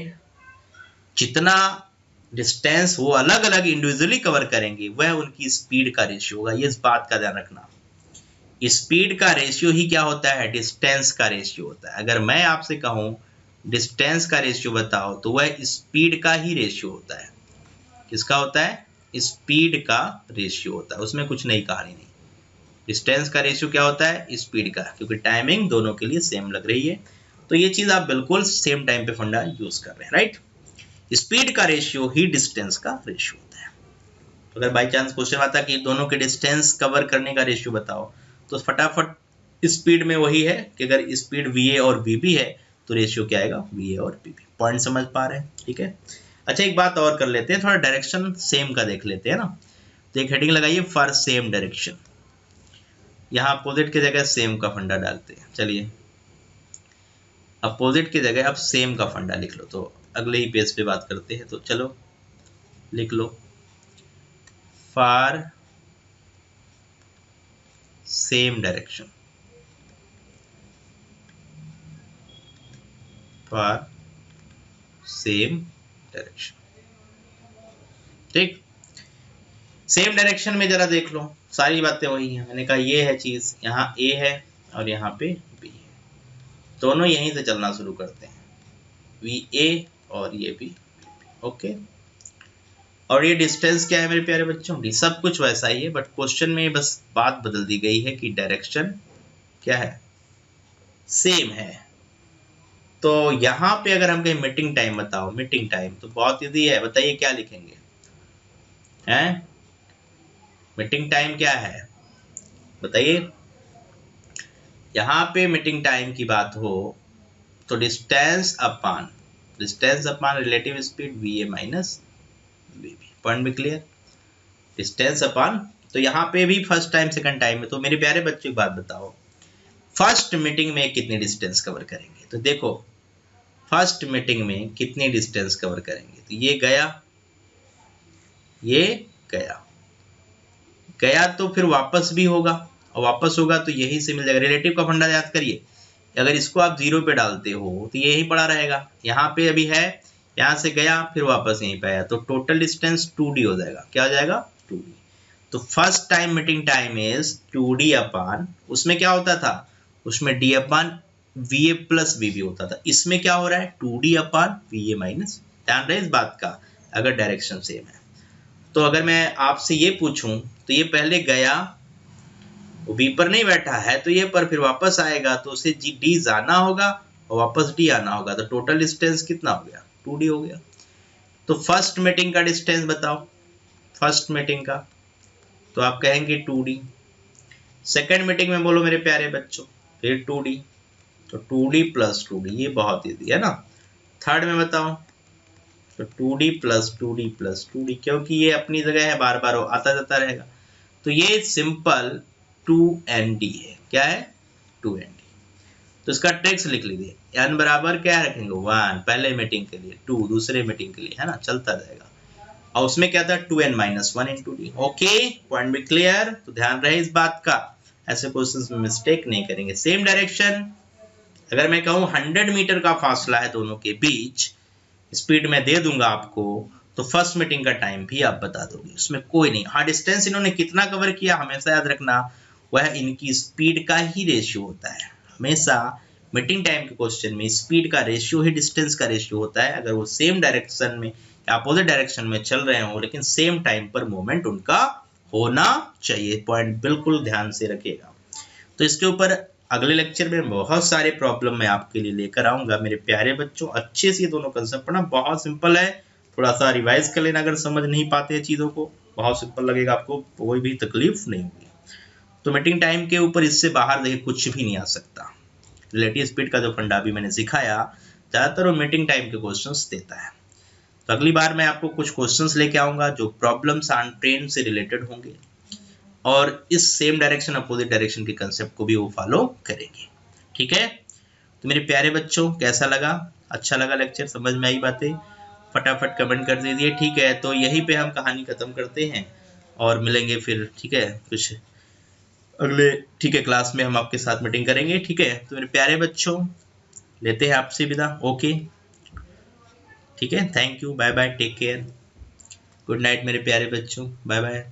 जितना डिस्टेंस वो अलग अलग इंडिविजुअली कवर करेंगे वह उनकी स्पीड का रेशियो होगा, ये इस बात का ध्यान रखना। स्पीड का रेशियो ही क्या होता है, डिस्टेंस का रेशियो होता है। अगर मैं आपसे कहूं डिस्टेंस का रेशियो बताओ तो वह स्पीड का ही रेशियो होता है। किसका होता है, स्पीड का रेशियो होता है, उसमें कुछ नई कहानी नहीं। डिस्टेंस का रेशियो क्या होता है, स्पीड का, क्योंकि टाइमिंग दोनों के लिए सेम लग रही है। तो ये चीज आप बिल्कुल सेम टाइम पे फंडा यूज कर रहे हैं, राइट। स्पीड का रेशियो ही डिस्टेंस का रेशियो होता है। तो अगर बाई चांस क्वेश्चन आता कि दोनों के डिस्टेंस कवर करने का रेशियो बताओ, तो फटाफट स्पीड में वही है कि अगर स्पीड वी और वी है तो रेशियो क्या आएगा, वी और वी। पॉइंट समझ पा रहे हैं, ठीक है। अच्छा एक बात और कर लेते हैं, थोड़ा डायरेक्शन सेम का देख लेते हैं ना। तो एक हेडिंग लगाइए, फॉर सेम डायरेक्शन। यहाँ अपोजिट की जगह सेम का फंडा डालते हैं। चलिए अपोजिट की जगह अब सेम का फंडा लिख लो, तो अगले ही पेज पे बात करते हैं। तो चलो लिख लो, for same direction, for same direction, ठीक। सेम डायरेक्शन में जरा देख लो, सारी बातें वही हैं। मैंने कहा ये है चीज, यहाँ ए है और यहाँ पे बी है, दोनों यहीं से चलना शुरू करते हैं, वी ए और ये भी, ओके। और ये डिस्टेंस क्या है मेरे प्यारे बच्चों, डी। सब कुछ वैसा ही है, बट क्वेश्चन में बस बात बदल दी गई है कि डायरेक्शन क्या है, सेम है। तो यहाँ पे अगर हम कहें मीटिंग टाइम बताओ, मीटिंग टाइम, तो बहुत इजी है, बताइए क्या लिखेंगे, हैं? मीटिंग टाइम क्या है बताइए। यहाँ पे मीटिंग टाइम की बात हो तो distance upon relative speed V A minus V B. Point भी क्लियर, डिस्टेंस अपॉन। तो यहाँ पे भी फर्स्ट टाइम सेकंड टाइम में, तो मेरे प्यारे बच्चों की बात बताओ, फर्स्ट मीटिंग में कितनी डिस्टेंस कवर करेंगे। तो देखो फर्स्ट मीटिंग में कितनी डिस्टेंस कवर करेंगे, तो ये गया, ये गया, गया तो फिर वापस भी होगा, और वापस होगा तो यही से मिल जाएगा। रिलेटिव का फंडा याद करिए, अगर इसको आप 0 पे डालते हो तो यही पड़ा रहेगा। यहाँ पे अभी है, यहाँ से गया फिर वापस यहीं पे आया, तो टोटल डिस्टेंस 2d हो जाएगा। क्या हो जाएगा, 2d। तो first time meeting time is 2d upon, उसमें क्या होता था, उसमें d upon V A plus V B होता था। इसमें क्या हो रहा है, 2d upon V A minus. ध्यान रहे इस बात का, अगर डायरेक्शन सेम है। तो अगर मैं आपसे ये पूछूं तो ये पहले गया, वो बी पर नहीं बैठा है तो ये पर फिर वापस आएगा, तो उसे जी डी जाना होगा और वापस डी आना होगा, तो टोटल डिस्टेंस कितना हो गया, 2d हो गया। तो फर्स्ट मीटिंग का डिस्टेंस बताओ, फर्स्ट मीटिंग का, तो आप कहेंगे 2d। सेकेंड मीटिंग में बोलो मेरे प्यारे बच्चों, फिर 2d, तो 2d प्लस 2d, ये बहुत ईजी है ना। थर्ड में बताओ, तो 2d plus 2d plus 2d, क्योंकि ये अपनी जगह है, बार बार आता जाता रहेगा। तो ये सिंपल 2nd है। क्या है, 2nd। तो इसका ट्रिक्स लिख लीजिए, n बराबर क्या रखेंगे, 1 पहले मीटिंग के लिए, 2 दूसरे मीटिंग के लिए, है ना, चलता जाएगा। और उसमें क्या था, 2n-1 into D. Okay, point भी क्लियर। तो ध्यान रहे इस बात का, ऐसे क्वेश्चंस में मिस्टेक नहीं करेंगे। सेम डायरेक्शन, अगर मैं कहूँ 100 मीटर का फासला है दोनों के बीच, स्पीड में दे दूंगा आपको, तो फर्स्ट मीटिंग का टाइम भी आप बता दोगे, उसमें कोई नहीं। हाँ, डिस्टेंस इन्होंने कितना कवर किया हमेशा याद रखना, वह इनकी स्पीड का ही रेशियो होता है। हमेशा मीटिंग टाइम के क्वेश्चन में स्पीड का रेशियो ही डिस्टेंस का रेशियो होता है। अगर वो सेम डायरेक्शन में या अपोजिट डायरेक्शन में चल रहे हो, लेकिन सेम टाइम पर मूवमेंट उनका होना चाहिए। पॉइंट बिल्कुल ध्यान से रखिएगा। तो इसके ऊपर अगले लेक्चर में बहुत सारे प्रॉब्लम मैं आपके लिए लेकर आऊंगा मेरे प्यारे बच्चों। अच्छे से दोनों कंसेप्ट पढ़ना, बहुत सिंपल है, थोड़ा सा रिवाइज कर लेना। अगर समझ नहीं पाते हैं चीज़ों को, बहुत सिंपल लगेगा आपको, कोई भी तकलीफ नहीं होगी। तो मीटिंग टाइम के ऊपर इससे बाहर देखिए कुछ भी नहीं आ सकता। रिलेटिव स्पीड का जो फंडा भी मैंने सिखाया, ज़्यादातर वो मीटिंग टाइम के क्वेश्चंस देता है। तो अगली बार मैं आपको कुछ क्वेश्चंस लेके आऊँगा जो प्रॉब्लम्स ऑन ट्रेन से रिलेटेड होंगे और इस सेम डायरेक्शन अपोजिट डायरेक्शन के कंसेप्ट को भी वो फॉलो करेंगे। ठीक है, तो मेरे प्यारे बच्चों कैसा लगा? अच्छा लगा लेक्चर? समझ में आई बातें? फटाफट कमेंट कर दीजिए। ठीक है, तो यहीं पे हम कहानी खत्म करते हैं और मिलेंगे फिर। ठीक है, कुछ अगले ठीक है क्लास में हम आपके साथ मीटिंग करेंगे। ठीक है, तो मेरे प्यारे बच्चों लेते हैं आपसे विदा। ओके, ठीक है, thank you, bye bye, take care, good night मेरे प्यारे बच्चों, बाय बाय।